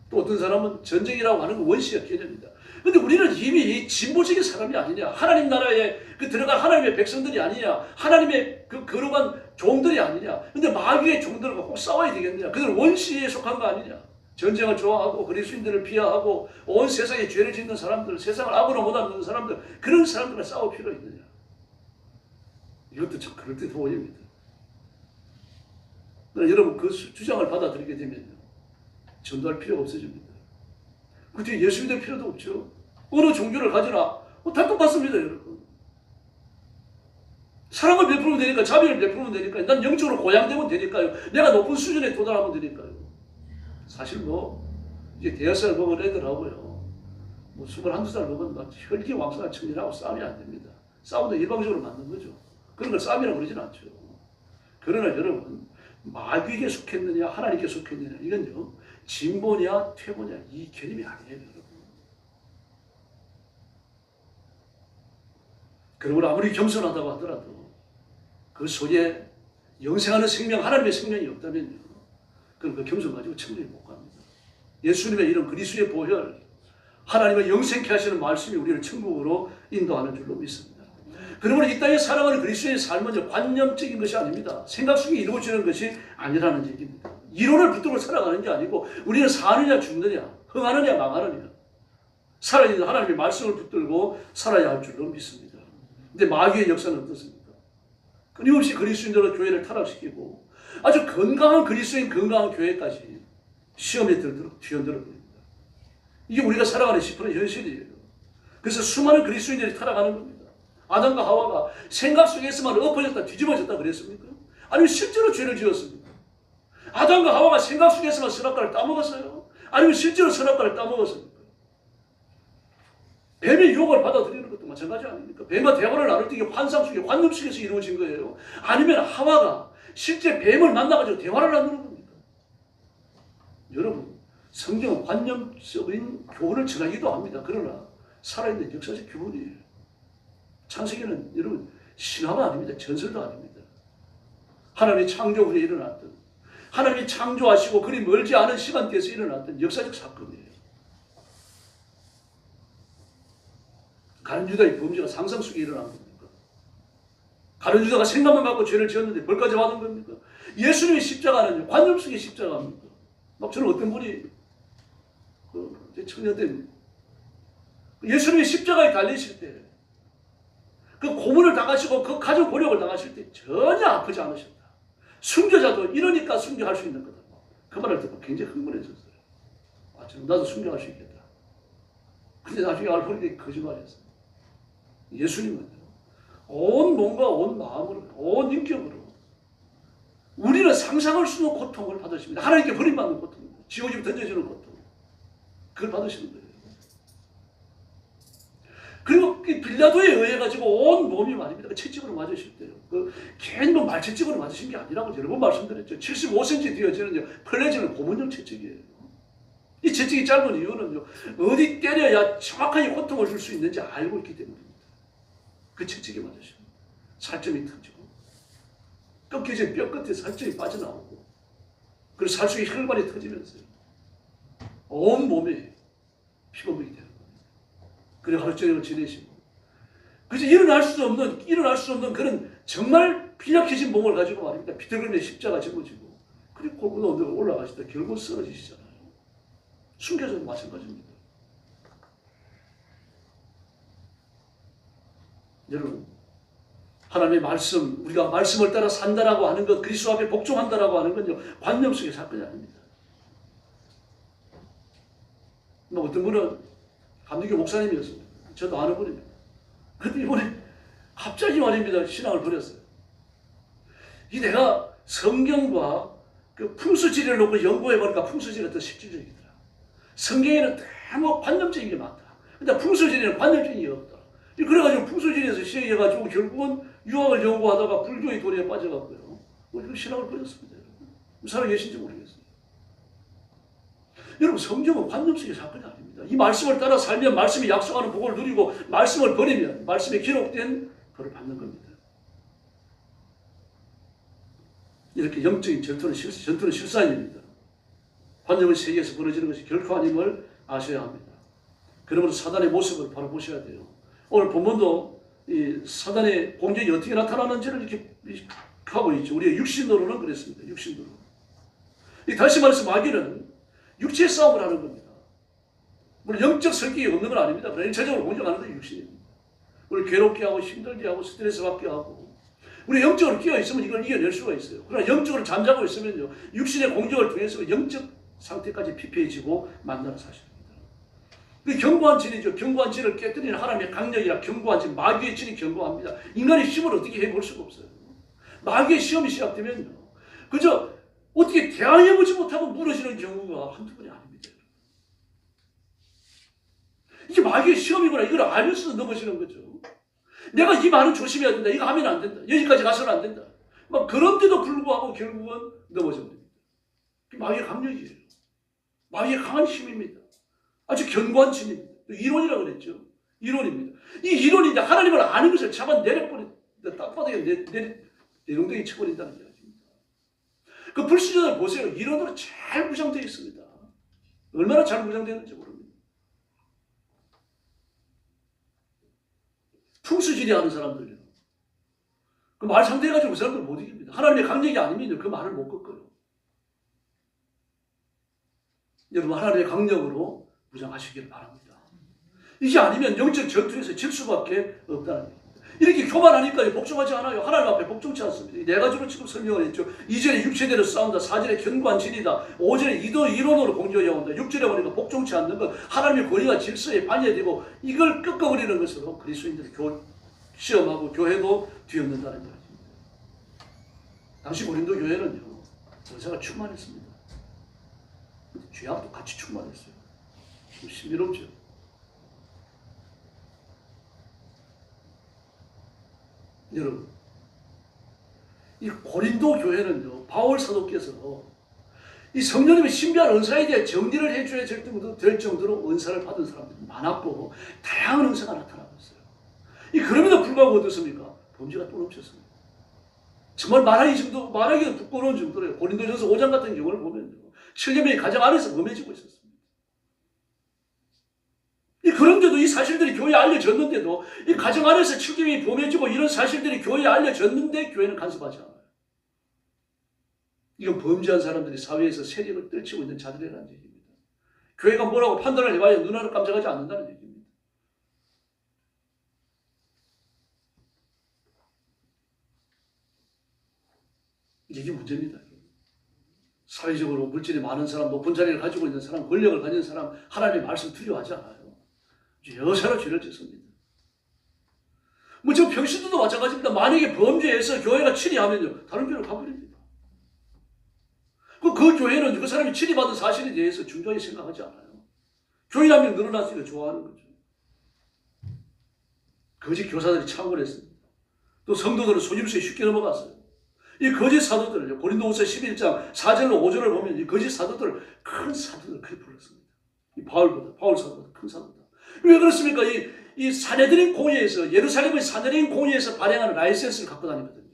또 어떤 사람은 전쟁이라고 하는 건 원시적 개념입니다. 근데 우리는 이미 진보적인 사람이 아니냐, 하나님 나라에 들어간 하나님의 백성들이 아니냐, 하나님의 그 거룩한 종들이 아니냐. 근데 마귀의 종들과 꼭 싸워야 되겠느냐. 그들은 원시에 속한 거 아니냐. 전쟁을 좋아하고 그리스도인들을 비하하고 온 세상에 죄를 짓는 사람들, 세상을 악으로 못하는 사람들, 그런 사람들과 싸울 필요가 있느냐. 이것도 참 그럴듯해 보입니다. 그러나 여러분 그 주장을 받아들이게 되면 전도할 필요가 없어집니다. 그때 예수 믿을 필요도 없죠. 어느 종교를 가지나 다 똑같습니다, 여러분. 사랑을 베풀면 되니까, 자비를 베풀면 되니까, 난 영적으로 고양되면 되니까요. 내가 높은 수준에 도달하면 되니까요. 사실 이제 대여살 먹은 애들하고요, 21살 먹은 혈기왕성한 청년하고 싸우면 안 됩니다. 싸우도 일방적으로 맞는 거죠. 그런 걸 싸움이라고 그러진 않죠. 그러나 여러분, 마귀에게 속했느냐, 하나님께 속했느냐, 이건요, 진보냐, 퇴보냐, 이 개념이 아니에요, 여러분. 그러므로 아무리 겸손하다고 하더라도 그 속에 영생하는 생명, 하나님의 생명이 없다면요, 그럼 그 겸손 가지고 천국에 못 갑니다. 예수님의 이런 그리스도의 보혈, 하나님의 영생케 하시는 말씀이 우리를 천국으로 인도하는 줄로 믿습니다. 그러므로 이 땅에 살아가는 그리스도의 삶은 관념적인 것이 아닙니다. 생각 속에 이루어지는 것이 아니라는 얘기입니다. 이론을 붙들고 살아가는 게 아니고 우리는 사느냐 죽느냐, 흥하느냐 망하느냐, 살아있는 하나님의 말씀을 붙들고 살아야 할 줄로 믿습니다. 근데 마귀의 역사는 어떻습니까? 끊임없이 그리스도인들로 교회를 타락시키고 아주 건강한 그리스도인, 건강한 교회까지 시험에 뛰어들어 버립니다. 이게 우리가 살아가는 10% 현실이에요. 그래서 수많은 그리스도인들이 타락하는 겁니다. 아담과 하와가 생각 속에서만 엎어졌다 뒤집어졌다 그랬습니까? 아니면 실제로 죄를 지었습니까? 아담과 하와가 생각 속에서만 선악과를 따먹었어요? 아니면 실제로 선악과를 따먹었습니까? 뱀의 유혹을 받아들이는 것도 마찬가지 아닙니까? 뱀과 대화를 나눌 때 이게 환상 속에, 관념 속에서 이루어진 거예요. 아니면 하와가 실제 뱀을 만나가지고 대화를 나누는 겁니까? 여러분, 성경은 관념적인 교훈을 전하기도 합니다. 그러나 살아있는 역사적 교훈이에요. 창세기는 여러분 신화가 아닙니다. 전설도 아닙니다. 하나님의 창조 후에 일어났던, 하나님이 창조하시고 그리 멀지 않은 시간대에서 일어났던 역사적 사건이에요. 가룟 유다의 범죄가 상상 속에 일어난 겁니까? 가룟 유다가 생각만 갖고 죄를 지었는데 벌까지 받은 겁니까? 예수님의 십자가는 관념 속의 십자가입니까? 막 저는 어떤 분이 청년 때 예수님의 십자가에 달리실 때 그 고문을 당하시고 그 가정 고력을 당하실 때 전혀 아프지 않으셨다. 순교자도 이러니까 순교할 수 있는 거다. 그 말을 듣고 굉장히 흥분해졌어요. 아, 저는 나도 순교할 수 있겠다. 근데 나중에 알고 보니 거짓말이었어요. 예수님은 온 몸과 온 마음으로, 온 인격으로 우리는 상상할 수 없는 고통을 받으십니다. 하나님께 버림받는 고통, 지옥에 던져지는 고통, 그걸 받으시는 거예요. 그리고 빌라도에 의해 가지고 온 몸이 말입니다. 채찍으로 맞으실 때요. 괜히 말채찍으로 맞으신 게 아니라고 여러 번 말씀드렸죠. 75cm 뒤어지는 플레지는 고문용 채찍이에요. 이 채찍이 짧은 이유는요, 어디 때려야 정확하게 고통을 줄 수 있는지 알고 있기 때문입니다. 그 채찍에 맞으시고 살점이 터지고 꺾여진 뼈 끝에 살점이 빠져나오고 그리고 살 속에 혈관이 터지면서요, 온 몸에 피범벅이 되는 겁니다. 그리고 하루 종일 지내시고, 그래서 일어날 수 없는 그런 정말 빈약해진 몸을 가지고 말입니다. 비틀거리는 십자가 짊어지고, 그리고 골고루 언덕을 올라가시다 결국 쓰러지시잖아요. 순교자도 마찬가지입니다. 여러분, 하나님의 말씀, 우리가 말씀을 따라 산다라고 하는 것, 그리스도 앞에 복종한다라고 하는 건요, 관념 속의 사건이 아닙니다. 뭐 어떤 분은 감리교 목사님이었습니다. 저도 아는 분입니다. 그런데 이번에 갑자기 말입니다, 신앙을 버렸어요. 이 내가 성경과 그 풍수지리를 놓고 연구해보니까 풍수지리가 더 실질적이더라. 성경에는 너무 관념적인 게 많다. 근데 풍수지리는 관념적인 게 없다. 그래가지고 풍수지리에서 시행해가지고 결국은 유학을 연구하다가 불교의 도리에 빠져갔고요. 신앙을 버렸습니다. 살아 계신지 모르겠어요. 여러분, 성경은 관념 속의 사건이 아닙니다. 이 말씀을 따라 살면 말씀이 약속하는 복을 누리고, 말씀을 버리면 말씀에 기록된 벌을 받는 겁니다. 이렇게 영적인 전투는 실사입니다. 관념의 세계에서 벌어지는 것이 결코 아님을 아셔야 합니다. 그러므로 사단의 모습을 바로 보셔야 돼요. 오늘 본문도 이 사단의 공격이 어떻게 나타나는지를 이렇게 하고 있죠. 우리의 육신으로는 그랬습니다. 육신으로. 다시 말해서 마귀는 육체의 싸움을 하는 겁니다. 물론 영적 성격이 없는 건 아닙니다. 그러나 일차적으로 공격하는 건 육신입니다. 우리를 괴롭게 하고 힘들게 하고 스트레스 받게 하고, 우리 영적으로 끼어 있으면 이걸 이겨낼 수가 있어요. 그러나 영적으로 잠자고 있으면요, 육신의 공격을 통해서 영적 상태까지 피폐해지고 만나는 사실입니다. 그 견고한 진이죠. 견고한 진을 깨뜨리는 하나님의 강력이라 견고한 진, 마귀의 진이 견고합니다. 인간의 힘을 어떻게 해볼 수가 없어요. 마귀의 시험이 시작되면요, 그저 어떻게 대항해보지 못하고 무너지는 경우가 한두 번이 아닙니다. 이게 마귀의 시험이구나, 이걸 알면서도 넘어지는 거죠. 내가 이 말은 조심해야 된다, 이거 하면 안 된다, 여기까지 가서는 안 된다, 막 그런데도 불구하고 결국은 넘어집니다. 마귀의 강력이에요. 마귀의 강한 힘입니다. 아주 견고한 진입니다. 이론이라고 그랬죠. 이론입니다. 이 이론인데 하나님을 아는 것을 잡아 내려버린다. 땅바닥에 내동댕이 쳐버린다는 이야기입니다. 그 불신자들 보세요. 이론으로 잘 무장되어 있습니다. 얼마나 잘 무장되었는지 모릅니다. 풍수지리 하는 사람들이요, 그 말 상대해가지고 그 사람들 못 이깁니다. 하나님의 강력이 아니면 그 말을 못 꺾어요. 여러분, 하나님의 강력으로 무장하시길 바랍니다. 이게 아니면 영적 전투에서 질 수밖에 없다는 얘기입니다. 이렇게 교만하니까 복종하지 않아요. 하나님 앞에 복종치 않습니다. 네 가지로 지금 설명을 했죠. 2절에 육체대로 싸운다, 4절에 견고한 진이다, 5절에 이론으로 공격해 온다, 6절에 보니까 복종치 않는 것, 하나님의 권위와 질서에 반해되고 이걸 꺾어버리는 것으로 그리스도인들이 시험하고 교회도 뒤엎는다는 이야기입니다. 당시 고린도 교회는요, 은사가 충만했습니다. 근데 죄악도 같이 충만했어요. 좀 신비롭죠. 여러분, 이 고린도 교회는요, 바울 사도께서 이 성령님의 신비한 은사에 대해 정리를 해줘야 될 정도로 은사를 받은 사람들이 많았고 다양한 은사가 나타나고 있어요. 그럼에도 불구하고 어떻습니까? 범죄가 또 넘쳤습니다. 정말 말하기가 부끄러운 정도로요. 고린도전서 5장 같은 경우를 보면요, 7년명이 가정 안에서 범해지고 있었습니다. 그런데도 이 사실들이 교회에 알려졌는데도 이 가정 안에서 7년명이 범해지고 이런 사실들이 교회에 알려졌는데 교회는 간섭하지 않아요. 이건 범죄한 사람들이 사회에서 세력을 떨치고 있는 자들이라는 얘기입니다. 교회가 뭐라고 판단을 해봐야 눈하를 깜짝하지 않는다는 얘기입니다. 이게 문제입니다. 사회적으로 물질이 많은 사람, 높은 자리를 가지고 있는 사람, 권력을 가진 사람, 하나님의 말씀 두려워하지 않아요. 여사로 죄를 짓습니다. 저 평신도도 마찬가지입니다. 만약에 범죄해서 교회가 침입하면요, 다른 교회로 가버립니다. 그 교회는 그 사람이 침입받은 사실에 대해서 중요하게 생각하지 않아요. 교인 한 명 늘어났으니까 좋아하는 거죠. 거짓 교사들이 창궐 했습니다. 또 성도들은 속임수에 쉽게 넘어갔어요. 이 거짓 사도들을요, 고린도후서 11장 4절로 5절을 보면 이 거짓 사도들을 큰 사도들 그렇게 불렀습니다. 바울 사도보다 큰 사도다. 왜 그렇습니까? 이 사내들인 공회에서, 예루살렘의 사내들인 공회에서 발행하는 라이센스를 갖고 다니거든요.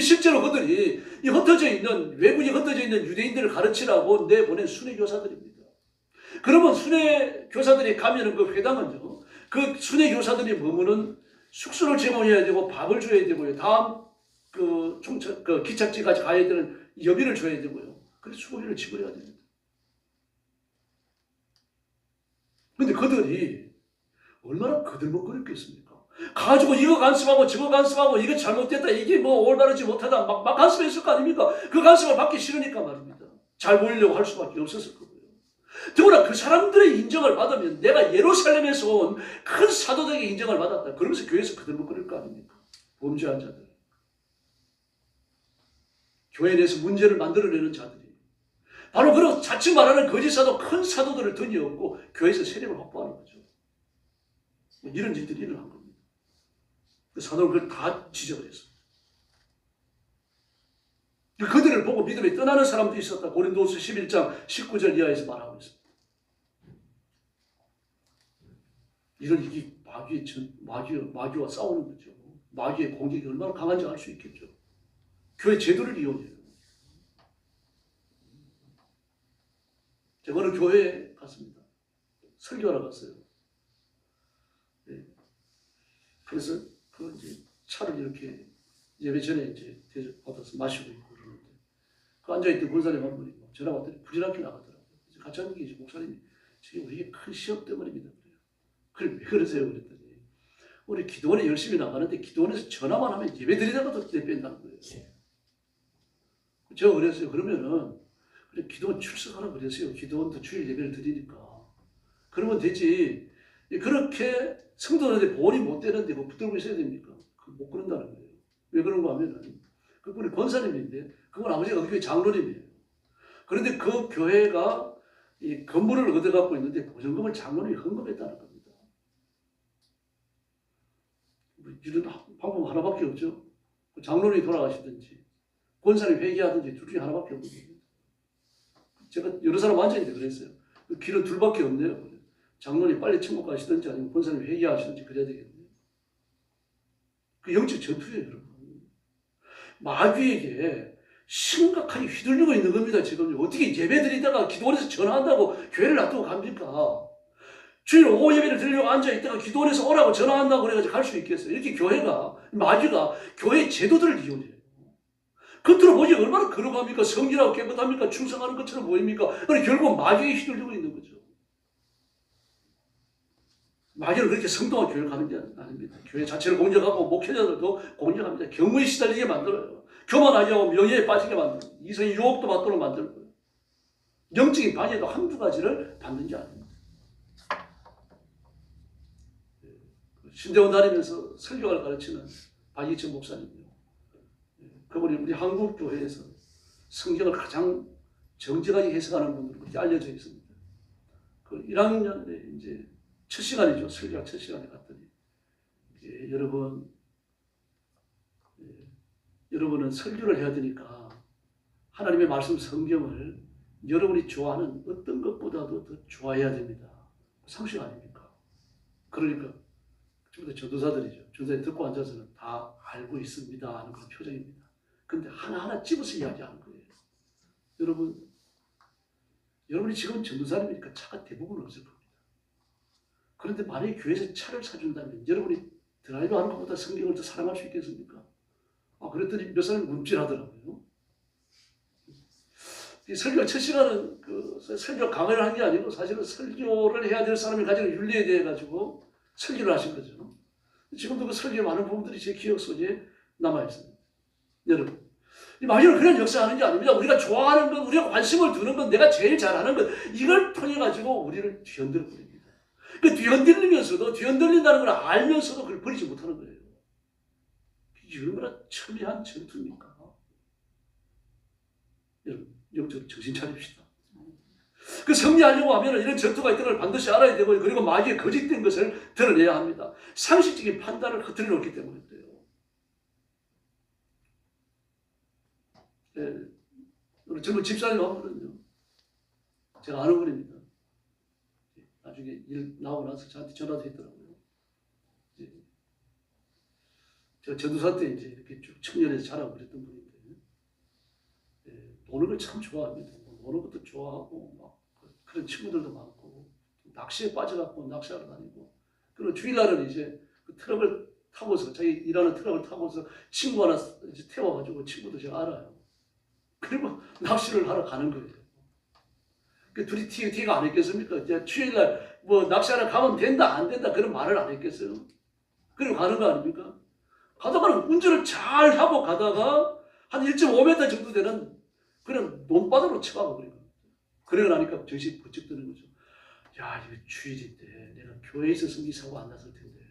실제로 그들이 외국에 흩어져 있는 유대인들을 가르치라고 내보낸 순회 교사들입니다. 그러면 순회 교사들이 가면은 그 회당은요, 그 순회 교사들이 머무는 숙소를 제공해야 되고 밥을 줘야 되고요. 다음 기착지까지 가야 되는 여비를 줘야 되고요. 그래서 수고비를 지불해야 됩니다. 근데 그들이 얼마나 거들먹거렸겠습니까? 가지고 이거 간섭하고 저거 간섭하고 이거 잘못됐다, 이게 뭐 올바르지 못하다 막 간섭했을 거 아닙니까? 그 간섭을 받기 싫으니까 말입니다. 잘 보이려고 할 수밖에 없었을 거고요. 더구나 그 사람들의 인정을 받으면 내가 예루살렘에서 온 큰 사도들에게 인정을 받았다. 그러면서 교회에서 거들먹거릴 거 아닙니까? 범죄한 자들. 교회 내에서 문제를 만들어내는 자들이 바로 그런 자칫 말하는 거짓 사도, 큰 사도들을 던지었고 교회에서 세력을 확보하는 거죠. 이런 일들이 일어난 겁니다. 그 사도는 그걸 다 지적을 했습니다. 그들을 보고 믿음에 떠나는 사람도 있었다. 고린도후서 11장 19절 이하에서 말하고 있습니다. 이런 이게 마귀와 싸우는 거죠. 마귀의 공격이 얼마나 강한지 알 수 있겠죠. 교회 제도를 이용해요. 제가 어느 교회에 갔습니다. 설교하러 갔어요. 네. 그래서 이제 차를 이렇게 예배 전에 이제 대접받아서 마시고 있고 그러는데 그 앉아있던 권사님 한 분이 전화가 왔더니 부지런하게 나가더라고요. 그래서 같이 앉은 게 목사님이 지금 우리에게 큰 시험 때문입니다. 그래 왜 그러세요? 그랬더니 우리 기도원에 열심히 나가는데 기도원에서 전화만 하면 예배 드리다가도 뺀다는 거예요. 제가 그랬어요. 그러면은 그래 기도원 출석하라 그랬어요. 기도원도 주일 예배를 드리니까. 그러면 되지. 그렇게 성도들한테 보온이 못 되는데 뭐 붙들고 있어야 됩니까? 못 그런다는 거예요. 왜 그런가 하면은 그분이 권사님인데 그분 아버지가 그 교회 장로님이에요. 그런데 그 교회가 이 건물을 얻어갖고 있는데 보증금을 장로님이 헌금했다는 겁니다. 이런 방법 하나밖에 없죠. 장로님이 돌아가시든지 권사님 회개하든지 둘 중에 하나밖에 없거든요. 제가 여러 사람 앉아있는데 그랬어요. 그 길은 둘밖에 없네요. 장로님 빨리 천국 가시든지 아니면 권사님 회개하시든지 그래야 되겠네요. 그 영적 전투예요, 여러분. 마귀에게 심각하게 휘둘리고 있는 겁니다, 지금. 어떻게 예배 드리다가 기도원에서 전화한다고 교회를 놔두고 갑니까? 주일 오후 예배를 드리려고 앉아있다가 기도원에서 오라고 전화한다고 그래가지고 갈 수 있겠어요? 이렇게 마귀가 교회 제도들을 이용해요. 겉으로 보기 얼마나 거룩합니까? 성실하고 깨끗합니까? 충성하는 것처럼 보입니까? 그런데 결국 마귀에 휘둘리고 있는 거죠. 마귀는 그렇게 성도와 교회를 가는 게 아닙니다. 교회 자체를 공격하고 목회자들도 공격합니다. 경무에 시달리게 만들어요. 교만하게 하고 명예에 빠지게 만들어요. 이성의 유혹도 받도록 만들고요. 영적인 방해도 한두 가지를 받는 게 아닙니다. 신대원 다니면서 설교를 가르치는 박이천 목사님이요. 그분이 우리 한국 교회에서 성경을 가장 정직하게 해석하는 분으로 그렇게 알려져 있습니다. 그 1학년에 이제 첫 시간이죠. 설교가 첫 시간에 갔더니 여러분은 설교를 해야 되니까 하나님의 말씀 성경을 여러분이 좋아하는 어떤 것보다도 더 좋아해야 됩니다. 상식 아닙니까? 그러니까 전도사들이죠. 전도사들이 듣고 앉아서는 다 알고 있습니다 하는 그런 표정입니다. 근데 하나하나 집어서 이야기하는 거예요. 여러분이 지금 전도사님이니까 차가 대부분 없을 겁니다. 그런데 만약에 교회에서 차를 사준다면 여러분이 드라이브 하는 것보다 성경을 더 사랑할 수 있겠습니까? 그랬더니 몇 사람이 움찔하더라고요. 이 설교 첫 시간은 설교 강의를 한 게 아니고 사실은 설교를 해야 될 사람이 가지는 윤리에 대해 가지고 설교를 하신 거죠. 지금도 그 설교의 많은 부분들이 제 기억 속에 남아 있습니다. 여러분, 이 마귀는 그런 역사하는 게 아닙니다. 우리가 좋아하는 것, 우리가 관심을 두는 것, 내가 제일 잘하는 것, 이걸 통해 가지고 우리를 뒤흔들어 버립니다. 그 뒤흔들린다는 걸 알면서도 그걸 버리지 못하는 거예요. 이게 얼마나 첨예한 전투입니까? 여러분, 영적 정신 차립시다. 그 승리하려고 하면 이런 전투가 있다는 걸 반드시 알아야 되고, 그리고 마귀의 거짓된 것을 드러내야 합니다. 상식적인 판단을 흐트려 놓기 때문에 그래요. 우리 젊은 집사님 한 분은요, 제가 아는 분입니다. 나중에 일 나오고 나서 저한테 전화도 했더라고요. 제가 전도사 때 이제 이렇게 쭉 청년에서 자라고 그랬던 분인데, 노는 걸 참 좋아합니다. 노는 것도 좋아하고, 막 그런 친구들도 많고, 낚시에 빠져갖고 낚시하러 다니고, 그리고 주일날은 이제 그 트럭을 타고서, 자기 일하는 트럭을 타고서 친구 하나 이제 태워가지고 친구도 제가 알아요. 그리고 낚시를 하러 가는 거예요. 그 둘이 티가 안 했겠습니까? 주일날 뭐 낚시하러 가면 된다, 안 된다, 그런 말을 안 했겠어요? 그리고 가는 거 아닙니까? 가다가는 운전을 잘 하고 가다가 한 1.5m 정도 되는 그냥 논바닥으로 쳐가고 그래요. 그러고 나니까 정신이 번쩍 드는 거죠. 야, 이거 주일인데 내가 교회에 있어서 이 사고 안 났을 텐데.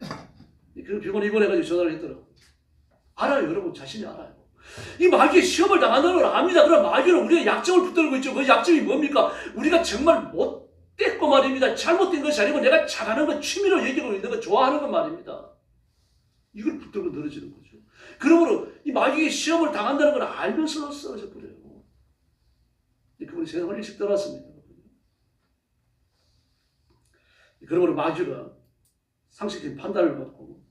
그런 병원 입원해가지고 전화를 했더라고요. 알아요, 여러분. 자신이 알아요. 이 마귀의 시험을 당한다는 걸 압니다. 그럼 마귀는 우리의 약점을 붙들고 있죠. 그 약점이 뭡니까? 우리가 정말 못됐고 말입니다. 잘못된 것이 아니고 내가 잘하는 것, 취미로 여기고 있는 것, 좋아하는 것 말입니다. 이걸 붙들고 늘어지는 거죠. 그러므로 이 마귀의 시험을 당한다는 걸 알면서 쓰러져 버려요. 그분이 세상을 일찍 떠났습니다. 그러므로 마귀가 상식적인 판단을 갖고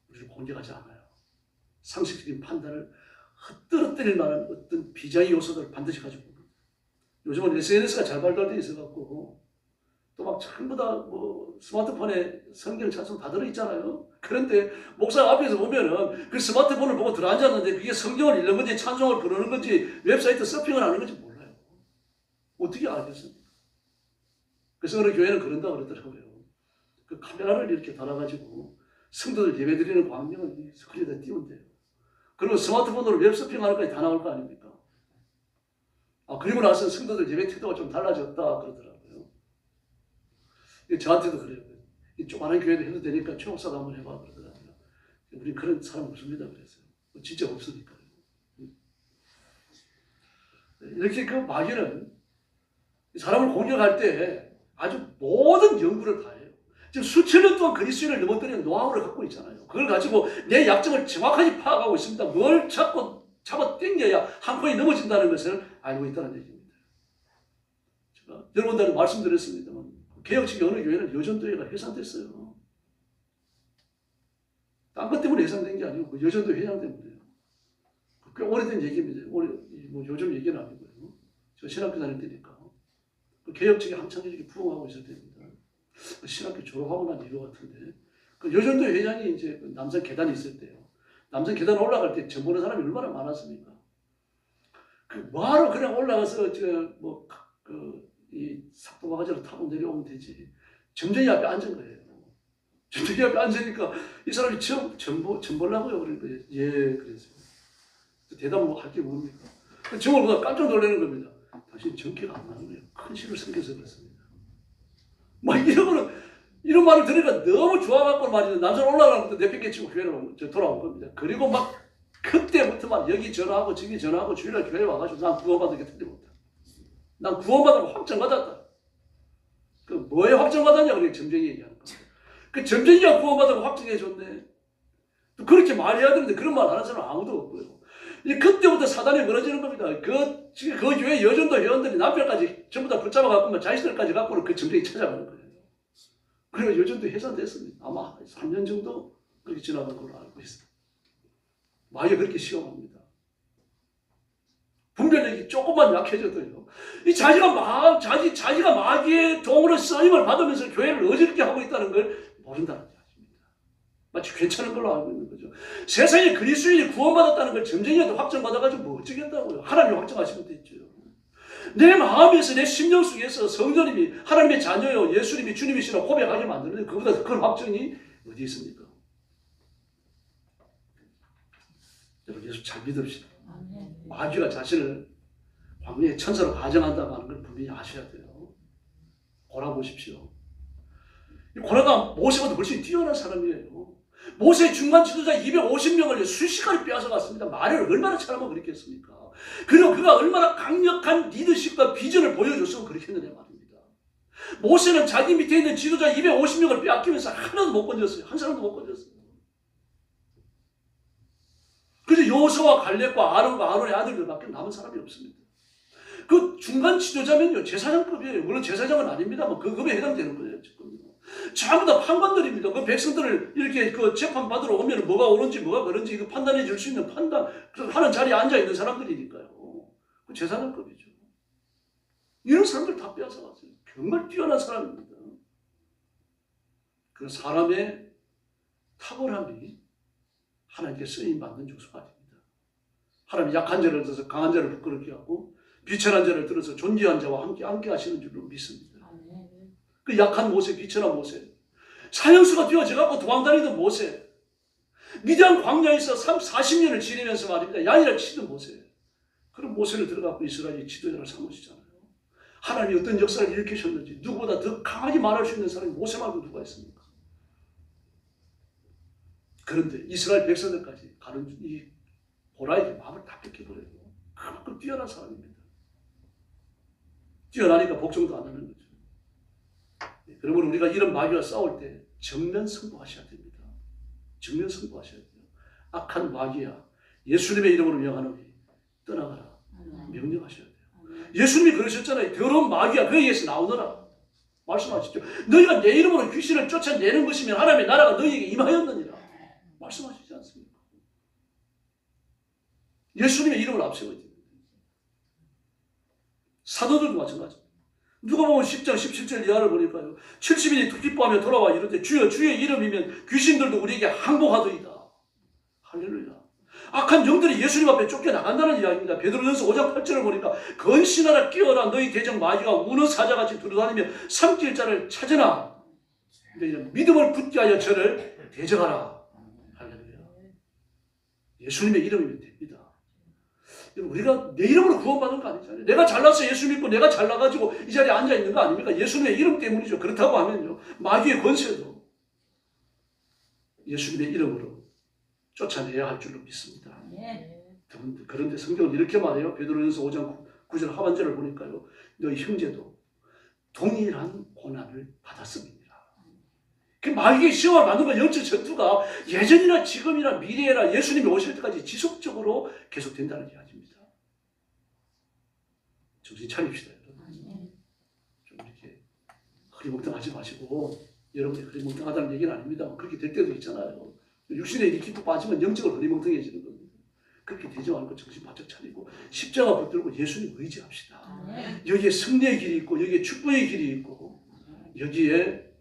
우리를 공격하지 않아요. 상식적인 판단을 흩뜨러뜨릴 만한 어떤 비장의 요소들을 반드시 가지고 있습니다. 요즘은 SNS가 잘 발달되어 있어갖고 또 막 전부 다 뭐 스마트폰에 성경 찬송 다 들어있잖아요. 그런데 목사 앞에서 보면은 그 스마트폰을 보고 들어앉았는데 그게 성경을 읽는 건지 찬송을 부르는 건지 웹사이트 서핑을 하는 건지 몰라요. 어떻게 알겠습니까? 그래서 어느 교회는 그런다고 그러더라고요. 그 카메라를 이렇게 달아가지고 성도들 예배드리는 광경을 스크린에다 띄운대요. 그리고 스마트폰으로 웹서핑하는 것까지 다 나올 거 아닙니까? 그리고 나서 성도들 예배 태도가 좀 달라졌다 그러더라고요. 저한테도 그래요. 이 조그마한 교회도 해도 되니까 초역사도 한번 해봐 그러더라고요. 우리 그런 사람 없습니다. 그랬어요. 진짜 없으니까요. 이렇게 그 마귀는 사람을 공격할 때 아주 모든 연구를 다 해요. 지금 수천 년 동안 그리스도인을 넘어뜨리는 노하우를 갖고 있잖아요. 그걸 가지고 내 약점을 정확하게 파악하고 있습니다. 뭘 잡아 당겨야 한 번에 넘어진다는 것을 알고 있다는 얘기입니다. 제가 여러분들한테 말씀드렸습니다만 개혁적인 어느 교회는 여전도회가 해산됐어요. 딴 것 때문에 해산된 게 아니고 여전도회 회장 때문에요. 꽤 오래된 얘기입니다. 뭐 요즘 얘기는 아니고요. 저 신학교 다닐 때니까. 개혁적이 한창 이렇게 부흥하고 있을 때입니다. 신학교 졸업하고 난 이후 같은데 그 여전도 회장이 이제 남산 계단이 있을 때요. 남산 계단 올라갈 때 전 보는 사람이 얼마나 많았습니까? 그 뭐하러 그냥 올라가서 이 삭도바가지를 타고 내려오면 되지. 점쟁이 앞에 앉은 거예요. 점쟁이 앞에 앉으니까 이 사람이 전 보려고요. 그러니까 예 그랬어요. 대답 뭐 할 게 뭡니까? 정을 보다 깜짝 놀라는 겁니다. 당신 전기가 안 나는 거예요. 큰 실을 생겨서 그렇습니다. 막 이런 말을 들으니까 너무 좋아갖고 말이죠. 남산 올라가는 것도 내팽개치고 교회로 돌아온 겁니다. 그리고 막 그때부터 봐. 여기 전화하고 저기 전화하고 주일날 교회 와가지고 난 구원받은 게 틀림없다. 난 구원받은 거 확정받았다. 그 뭐에 확정받았냐? 그게 점쟁이 얘기하는 거야. 그 점쟁이가 구원받은 거 확정해 줬네. 또 그렇게 말해야 되는데 그런 말 안 하는 사람 아무도 없고요. 그때부터 사단이 멀어지는 겁니다. 그 교회 여전도 회원들이 남편까지 전부 다 붙잡아 갖고 자식들까지 갖고는 그 점쟁이 찾아가는 거예요. 그리고 여전도 해산됐습니다. 아마 3년 정도 그렇게 지나간 걸로 알고 있어요. 마귀가 그렇게 시험합니다. 분별력이 조금만 약해져도요. 이 자기가 마귀의 종으로 쓰임을 받으면서 교회를 어지럽게 하고 있다는 걸 모른다는 이야기입니다. 마치 괜찮은 걸로 알고 있는 거죠. 세상에 그리스도인이 구원받았다는 걸 점쟁이한테 확정받아가지고 뭐 어쩌겠다고요. 하나님이 확정하시면 됐죠. 내 마음에서 내 심령 속에서 성령님이 하나님의 자녀요 예수님이 주님이시라고 고백하게 만드는데 그보다 더 큰 확정이 어디 있습니까? 여러분 예수 잘 믿읍시다. 마귀가 자신을 광야의 천사로 가정한다고 하는 걸 분명히 아셔야 돼요. 고라 보십시오. 고라가 모세보다 훨씬 뛰어난 사람이에요. 모세의 중간 지도자 250명을 순식간에 빼앗아갔습니다. 말을 얼마나 잘하면 그렇겠습니까? 그리고 그가 얼마나 강력한 리더십과 비전을 보여줬으면 그렇겠느냐 말입니다. 모세는 자기 밑에 있는 지도자 250명을 빼앗기면서 하나도 못 건졌어요. 한 사람도 못 건졌어요. 그래서 여호수아와 갈렙과 아론의 아들들밖에 남은 사람이 없습니다. 그 중간 지도자면요 제사장급이에요. 물론 제사장은 아닙니다만 그 급에 해당되는 거예요. 지금 전부 다 판관들입니다. 그 백성들을 이렇게 그 재판 받으러 오면 뭐가 옳은지 뭐가 그런지 이거 판단해 줄 수 있는 하는 자리에 앉아 있는 사람들이니까요. 그 제사장급이죠. 이런 사람들 다 빼앗아갔어요. 정말 뛰어난 사람입니다. 그 사람의 탁월함이 하나님께 쓰임 받는 요소가 아닙니다. 하나님이 약한 자를 들어서 강한 자를 부끄럽게 하고 비천한 자를 들어서 존귀한 자와 함께 하시는 줄로 믿습니다. 그 약한 모세, 비천한 모세, 사형수가 되어져갖고 도망다니던 모세, 미디안 광야에서 40년을 지내면서 말입니다. 양이라 치던 모세, 그런 모세를 들어갖고 이스라엘이 지도자를 삼으시잖아요. 하나님이 어떤 역사를 일으키셨는지 누구보다 더 강하게 말할 수 있는 사람이 모세 말고 누가 있습니까? 그런데 이스라엘 백성들까지 가는 이 고라에게 마음을 다 뺏겨버려요. 그만큼 뛰어난 사람입니다. 뛰어나니까 복종도 안 하는 거죠. 여러분 우리가 이런 마귀와 싸울 때 정면 승부하셔야 됩니다. 정면 승부하셔야 돼요. 악한 마귀야 예수님의 이름으로 명하노니 떠나가라 명령하셔야 돼요. 예수님이 그러셨잖아요. 더러운 마귀야 그에 의해서 나오너라 말씀하시죠. 너희가 내 이름으로 귀신을 쫓아내는 것이면 하나님의 나라가 너희에게 임하였느니라 말씀하시지 않습니까? 예수님의 이름을 앞세워야 됩니다. 사도들도 마찬가지입니다. 누가복음 10장 17절 이하를 보니까요. 70인이 기뻐하며 돌아와 이르되 주여 주의 이름이면 귀신들도 우리에게 항복하더이다. 할렐루야. 악한 영들이 예수님 앞에 쫓겨나간다는 이야기입니다. 베드로전서 5장 8절을 보니까 건신하라 끼어라 너희 대적 마귀가 우는 사자같이 두루다니며 삼킬 자를 찾으나 믿음을 굳게 하여 저를 대적하라. 할렐루야. 예수님의 이름이면 됩니다. 우리가 내 이름으로 구원받는 거 아니잖아요. 내가 잘나서 예수 믿고 내가 잘나가지고 이 자리에 앉아있는 거 아닙니까? 예수님의 이름 때문이죠. 그렇다고 하면요. 마귀의 권세도 예수님의 이름으로 쫓아내야 할 줄로 믿습니다. 그런데 성경은 이렇게 말해요. 베드로전서 5장 9절 하반절을 보니까요. 너희 형제도 동일한 고난을 받았습니다. 그 마귀의 시험을 받는 건 영적 전투가 예전이나 지금이나 미래나 예수님이 오실 때까지 지속적으로 계속된다는 이야기입니다. 정신 차립시다. 여러분. 좀 이렇게 흐리멍텅하지 마시고 여러분이 흐리멍텅하다는 얘기는 아닙니다만 그렇게 될 때도 있잖아요. 육신에 이렇게 깊고 빠지면 영적으로 흐리멍텅해지는 겁니다. 그렇게 되지 않고 정신 바짝 차리고 십자가 붙들고 예수님 의지합시다. 여기에 승리의 길이 있고 여기에 축복의 길이 있고 여기에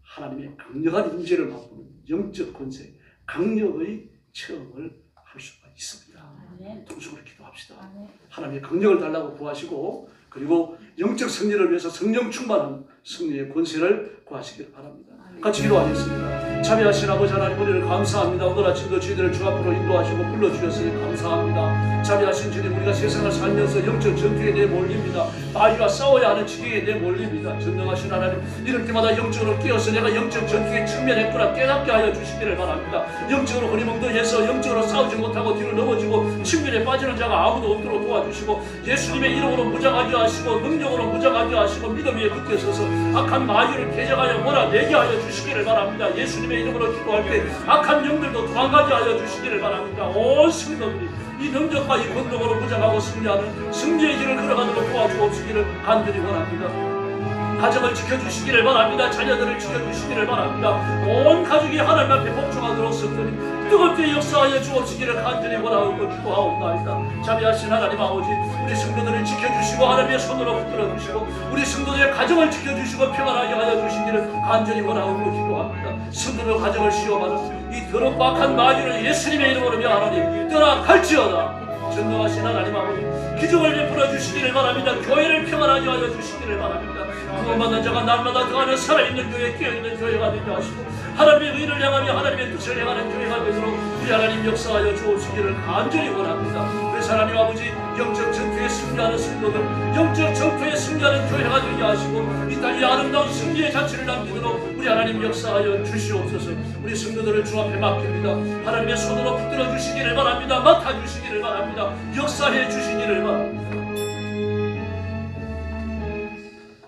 하나님의 강력한 임재를 맛보는 영적 권세, 강력의 체험을 할 수가 있습니다. 통속으로 기도합시다. 하나님의 강력을 달라고 구하시고 그리고 영적 승리를 위해서 성령 충만한 승리의 권세를 구하시길 바랍니다. 같이 기도하겠습니다. 자비하신 아버지 하나님 우리를 감사합니다. 오늘 아침도 저희들을 주 앞으로 인도하시고 불러주셨으니 감사합니다. 자비하신 주님 우리가 세상을 살면서 영적 전투에 내몰립니다. 마귀와 싸워야 하는 지경에 내몰립니다. 전능하신 하나님 이럴 때마다 영적으로 깨어서 내가 영적 전투에 측면했구나 깨닫게 하여 주시기를 바랍니다. 영적으로 흐리멍텅해서 영적으로 싸우지 못하고 뒤로 넘어지고 침륜에 빠지는 자가 아무도 없도록 도와주시고 예수님의 이름으로 무장하게 하시고 능력으로 무장하게 하시고 믿음 위에 굳게 서서 악한 마귀를 대적하여 몰아내게 하여 주시기를 바랍니다. 예수님의 이름으로 기도할 때 악한 영들도 도망가게 하여 주시기를 바랍니다. 온 성도들이 이 능력과 이 권능으로 무장하고 승리하는 승리의 길을 걸어가도록 도와주옵시기를 간절히 원합니다. 가정을 지켜주시기를 바랍니다. 자녀들을 지켜주시기를 바랍니다. 온 가족이 하나님 앞에 복종하도록 성도님 뜨겁게 역사하여 주옵시기를 간절히 원하고 기도하옵나이다. 자비하신 하나님 아버지, 우리 성도들을 지켜주시고 하나님의 손으로 붙들어주시고 우리 성도들의 가정을 지켜주시고 평안하게 하여 주시기를 간절히 원하고 기도합니다. 성도들 가정을 시험하는 이 더럽고 악한 마귀를 예수님의 이름으로 명하노니 떠나갈지어다. 전능하신 하나님 아버지, 기적을 베풀어 주시기를 바랍니다. 교회를 평안하게 하여 주시기를 바랍니다. 구원받는 자가 날마다 더하는 살아있는 교회, 깨어있는 교회가 되게 하시고 하나님의 의를 향하며 하나님의 뜻을 향하는 교회가 되도록 우리 하나님 역사하여 주옵시기를 간절히 원합니다. 우리 하나님 아버지, 영적 전투에 승리하는 성도들, 영적 전투에 승리하는 교회가 되게 하시고 이 땅에 아름다운 승리의 자취를 남기도록 우리 하나님 역사하여 주시옵소서. 우리 성도들을 주 앞에 맡깁니다. 하나님의 손으로 붙들어 주시기를 바랍니다. 맡아주시기를 바랍니다. 역사해 주시기를 바랍니다.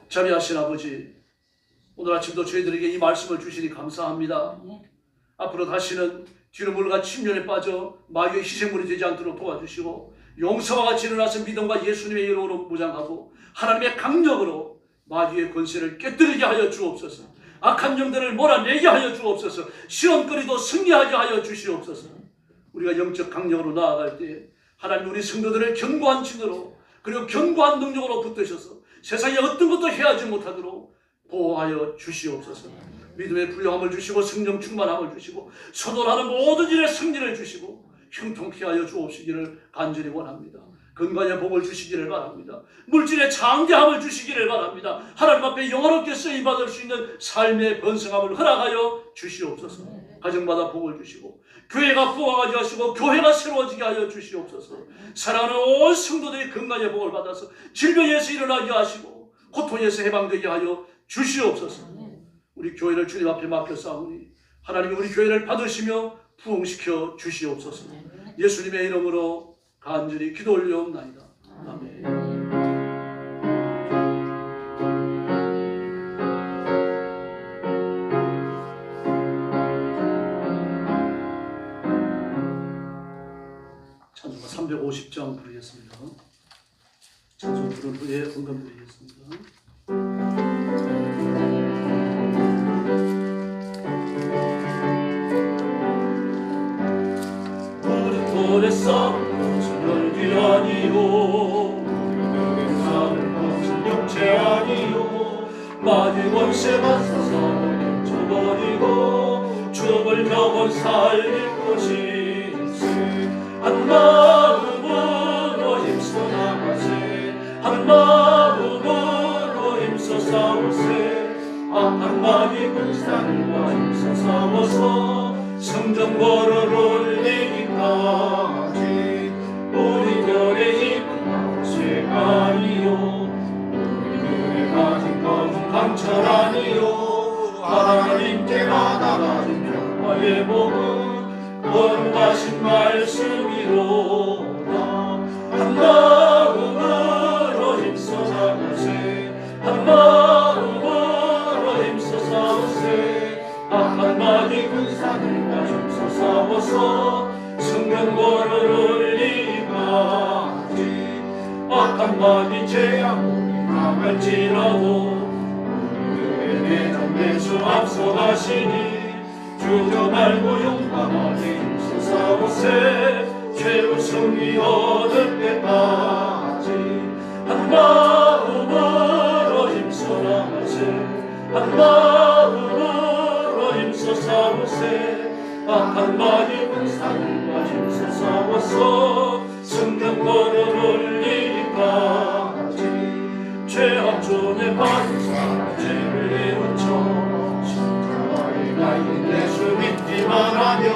자비하신 아버지, 오늘 아침도 저희들에게 이 말씀을 주시니 감사합니다. 앞으로 다시는 뒤로 물과 침륜에 빠져 마귀의 희생물이 되지 않도록 도와주시고 용서와 같이 일어나서 믿음과 예수님의 이름으로 무장하고 하나님의 강력으로 마귀의 권세를 깨뜨리게 하여 주옵소서. 악한 영들을 몰아내게 하여 주옵소서. 시험거리도 승리하게 하여 주시옵소서. 우리가 영적 강력으로 나아갈 때 하나님 우리 성도들을 견고한 진으로 그리고 견고한 능력으로 붙드셔서 세상에 어떤 것도 해하지 못하도록 보호하여 주시옵소서. 믿음의 부요함을 주시고 성령 충만함을 주시고 서도하는 모든 일에 승리를 주시고 형통케 하여 주옵시기를 간절히 원합니다. 건강의 복을 주시기를 바랍니다. 물질의 장대함을 주시기를 바랍니다. 하나님 앞에 영원롭게 쓰임받을 수 있는 삶의 번성함을 허락하여 주시옵소서. 가정마다 복을 주시고 교회가 부흥하게 하시고 교회가 새로워지게 하여 주시옵소서. 사랑하는 온 성도들이 건강의 복을 받아서 질병에서 일어나게 하시고 고통에서 해방되게 하여 주시옵소서. 우리 교회를 주님 앞에 맡겼사오니 하나님이 우리 교회를 받으시며 부흥시켜 주시옵소서. 예수님의 이름으로 간절히 기도 올려옵나이다. 아멘. 찬송가 350장 부르겠습니다. 찬송 부른 후에 헌금 드리겠습니다. 오래 싸운 것은 열기 아니요 우리 싸운 것은 육체 아니요 마귀 권세 맞서서 멈춰버리고 죽을 병원 살릴 것이세 한 마음으로 힘써 나가세 한 마음으로 힘써 싸우세 악한 마귀 군사들과 힘써 싸워서 성전거를 올리기까지 우리 별의 힘은 죄가 아니요 우리 가진 것은 강철 아니요 하나님께 받아가진 평화의 복은 거룩하신 말씀이로다. 한 마음으로 힘써 나가세 한 마음으로 힘써 싸우세 악한 마귀 군사들과 힘써 싸워서 성경거를 올리기까지 악한 마귀 재앙이 강할지라도 우리의 내정 매주 앞서 가시니 주저 말고 용감하게 힘써 싸우세 최후 승리 얻을 때까지 한 마음으로 힘써 나가세 한 마음으로 힘써 싸우세 악한 마귀 군사들과 힘써 싸워서 성경거를 올리기까지 죄악 존에 빠진 사람 죄를 내어쳐 십자가에 달린 예수 믿기만 하면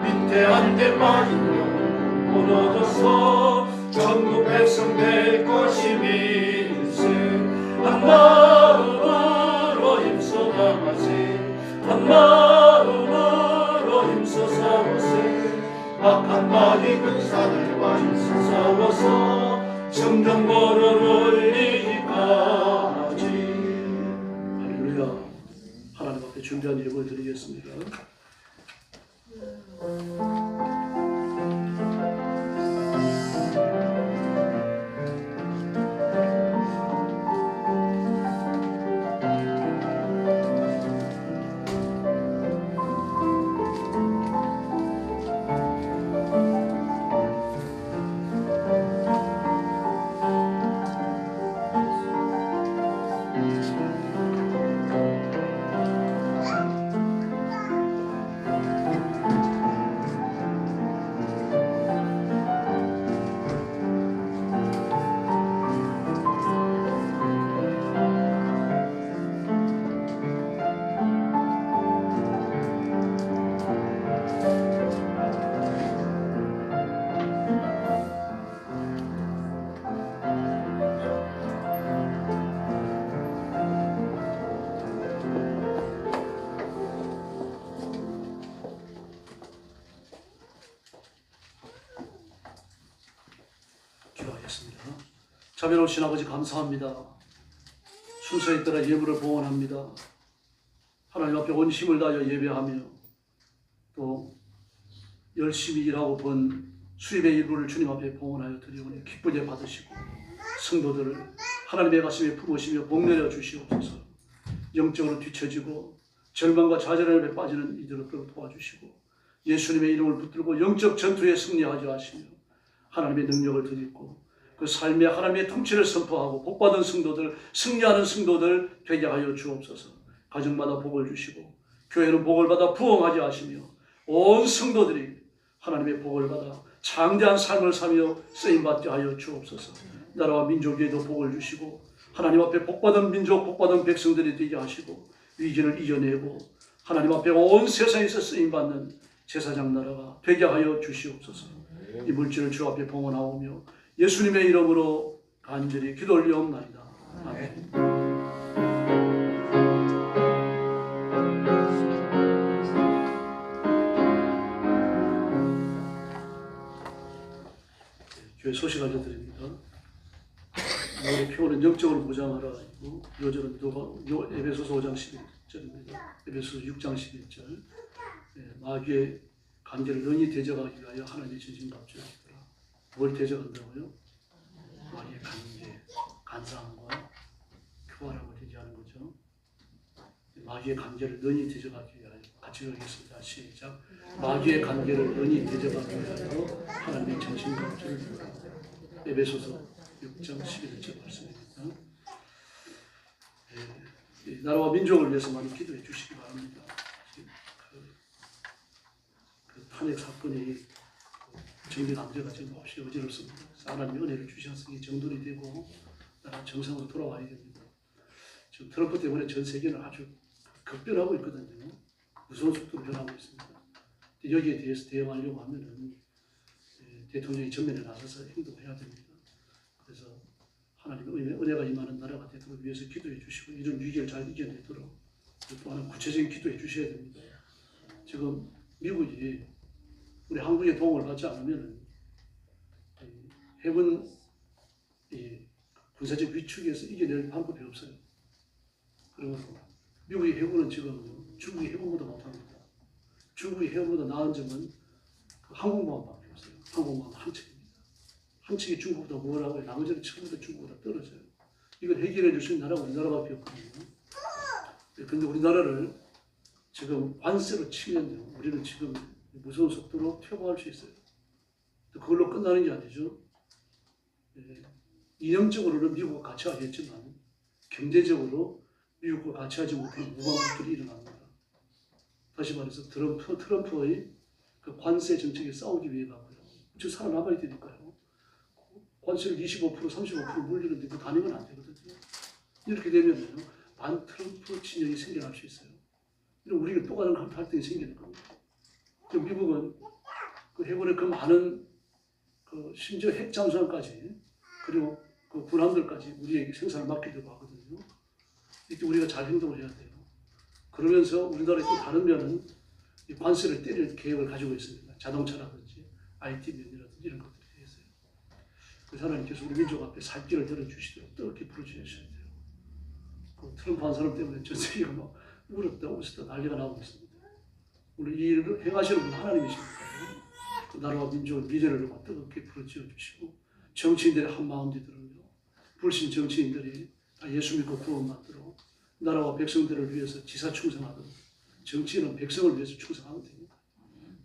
위태한 데 빠진 영혼 무너져서 전국 백성 될 것이 믿으세 한 마음으로 힘써 나가세 한 마음으로 힘써 싸우세 악한 마귀 군사들 준비한 예물 드리겠습니다. 기도하겠습니다. 자비로우신 아버지 감사합니다. 순서에 따라 예물을 봉헌합니다. 하나님 앞에 온 힘을 다하여 예배하며 또 열심히 일하고 번 수입의 일부를 주님 앞에 봉헌하여 드리오니 기쁘게 받으시고 성도들을 하나님의 가슴에 품으시며 복내려 주시옵소서. 영적으로 뒤처지고 절망과 좌절함에 빠지는 이들을 도와주시고 예수님의 이름을 붙들고 영적 전투에 승리하게 하시며 하나님의 능력을 드리고 그 삶에 하나님의 통치를 선포하고 복받은 성도들, 승리하는 성도들 되게 하여 주옵소서. 가정마다 복을 주시고 교회는 복을 받아 부흥하게 하시며 온 성도들이 하나님의 복을 받아 장대한 삶을 사며 쓰임받게 하여 주옵소서. 나라와 민족 위에도 복을 주시고 하나님 앞에 복받은 민족, 복받은 백성들이 되게 하시고 위기를 이겨내고 하나님 앞에 온 세상에서 쓰임받는 제사장 나라가 되게 하여 주시옵소서. 이 물질을 주 앞에 봉헌하오며 예수님의 이름으로 간절히 기도 올리옵나이다. 아멘. 교회 소식 알려드립니다. 오늘의 표현은 영적으로 보장하라. 요절은 에베소서 5장 11절입니다. 에베소서 6장 11절. 마귀의 관계를 능히 대적하기 위하여 하나님의 전신갑주하시더라. 뭘 대적한다고요? 마귀의 관계, 간사함과 교활함을 대적하는 거죠. 마귀의 관계를 능히 대적하기 위하여 같이 읽겠습니다. 시작. 마귀의 관계를 능히 대적하기 위하여 하나님의 전신갑주를 입으라. 에베소서 6장 11절 말씀입니다. 나라와 민족을 위해서 많이 기도해 주시기 바랍니다. 그 탄핵 사건이 정리가 안 돼가지고 몹시 어지럽습니다. 하나님의 은혜를 주셨으니 정돈이 되고 나라 정상으로 돌아와야 됩니다. 지금 트럼프 때문에 전 세계는 아주 급변하고 있거든요. 무서운 속도로 변하고 있습니다. 여기에 대해서 대응하려고 하면은 대통령이 전면에 나서서 행동해야 됩니다. 그래서 하나님의 은혜가 임하는 나라가 되도록 위해서 기도해 주시고 이런 위기를 잘 이겨내도록 또 하나 구체적인 기도해 주셔야 됩니다. 지금 미국이 우리 한국의 도움을 받지 않으면 해군 군사적 위축에서 이겨낼 방법이 없어요. 그리고 미국의 해군은 지금 중국의 해군보다 못합니다. 중국의 해군보다 나은 점은 그 항공모함밖에 없어요. 항공모함 한 척입니다. 한 척이 중국보다 뭐라고 해요? 나머지는 처음부터 중국보다 떨어져요. 이걸 해결해 줄 수 있는 나라가 우리나라밖에 없거든요. 그런데 우리나라를 지금 관세로 치면요, 우리는 지금 무서운 속도로 퇴보할 수 있어요. 또 그걸로 끝나는 게 아니죠. 이념적으로는 미국과 같이 하겠지만 경제적으로 미국과 같이 하지 못하는 무방국들이 일어납니다. 다시 말해서 트럼프의 그 관세 정책에 싸우기 위해 가고요. 즉 살아남아야 되니까요. 관세를 25%, 35% 물리는데 그 단위는 안 되거든요. 이렇게 되면요, 반 트럼프 진영이 생겨날 수 있어요. 우리가 또 다른 갈등이 생기는 겁니다. 미국은 그 해군의 그 많은 심지어 핵 잠수함까지 그리고 그 군함들까지 우리에게 생산을 맡기려고 하거든요. 이때 우리가 잘 행동을 해야 돼요. 그러면서 우리나라의 또 다른 면은 이 관세를 때릴 계획을 가지고 있습니다. 자동차라든지 IT 면이라든지 이런 것들이 있어요. 그래서 하나님께서 우리 민족 앞에 살 길을 열어주시도록 뜨겁게 부르셔야 돼요. 그 트럼프 한 사람 때문에 전 세계가 막 울었다 웃었다 난리가 나고 있습니다. 오늘 이 일을 행하시는 분 하나님이시니까요. 그 나라와 민족의 미래를 뜨겁게 부르짖어 주시고 정치인들의 한마음 되들으며 불신 정치인들이 다 예수 믿고 구원받도록 나라와 백성들을 위해서 지사 충성하도록 정치인은 백성을 위해서 충성하면 됩니다.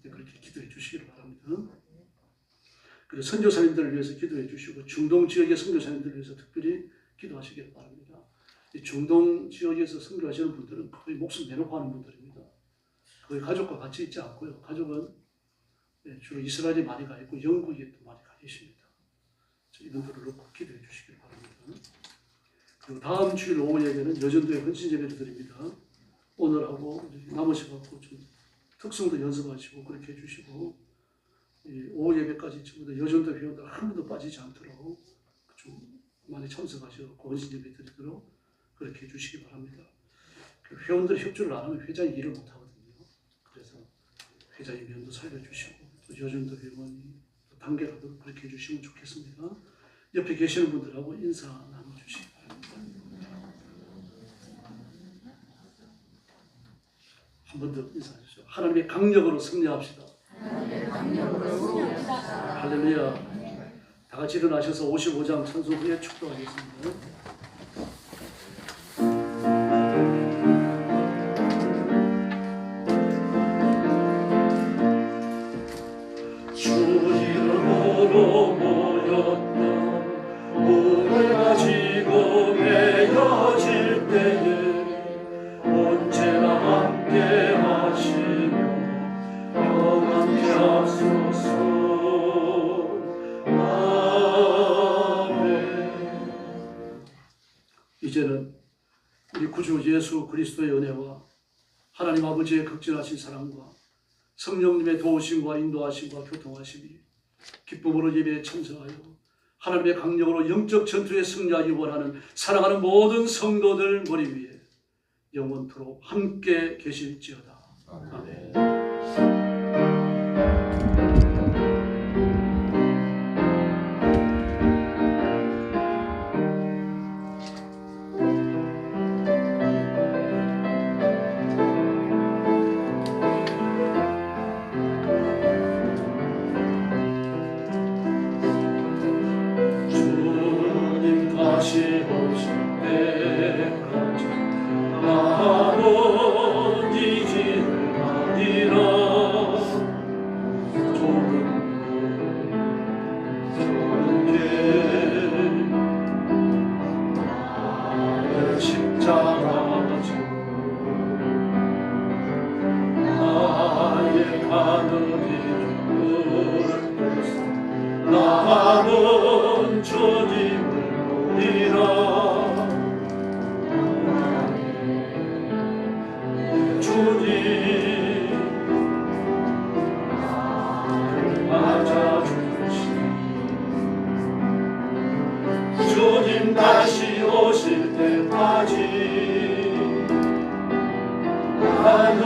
그렇게 기도해 주시기를 바랍니다. 그리고 선교사님들을 위해서 기도해 주시고 중동 지역의 선교사님들을 위해서 특별히 기도하시기를 바랍니다. 이 중동 지역에서 선교하시는 분들은 거의 목숨 내놓고 하는 분들입니다. 거의 가족과 같이 있지 않고요. 가족은 주로 이스라엘에 많이 가 있고 영국에 또 많이 가 계십니다. 이분들을 놓고 기도해 주시기를 바랍니다. 그리고 다음 주일 오후에는 여전도에 헌신 예배를 드립니다. 오늘하고 남으셔갖고 좀 특성도 연습하시고 그렇게 해주시고 오후 예배까지 전부 다 여전도 회원들 한 번도 빠지지 않도록 좀 많이 참석하셔서 헌신 예배 드리도록 그렇게 해주시기 바랍니다. 그 회원들이 협조를 안 하면 회장이 일을 못하거든요. 그래서 회장의 면도 살려주시고 또 여전도 회원이 단결하도록 그렇게 해주시면 좋겠습니다. 옆에 계시는 분들하고 인사 나눠주시기 바랍니다. 한 번 더 인사하시죠. 하나님의 강력으로 승리합시다. 할렐루야. 다 같이 일어나셔서 55장 찬송 후에 축도하겠습니다. 주 이름으로 모였다. 오늘 지고 매여질 때에 언제나 함께 하시며 영원히 하소서. 아멘. 이제는 우리 구주 예수 그리스도의 은혜와 하나님 아버지의 극진하신 사랑과 성령님의 도우심과 인도하심과 교통하심이 기쁨으로 예배에 참석하여 하나님의 강력으로 영적 전투에 승리하기 원하는 사랑하는 모든 성도들 머리 위에 영원토록 함께 계실지어다. 아멘. 다시 오실 때까지 나로 이기를 하리라. 좁은 길 나의 십자가 지고 나의 하늘이 죽을 때서 나는 주님을 주님 나를 맞아주시. 주님 다시 오실 때까지 나는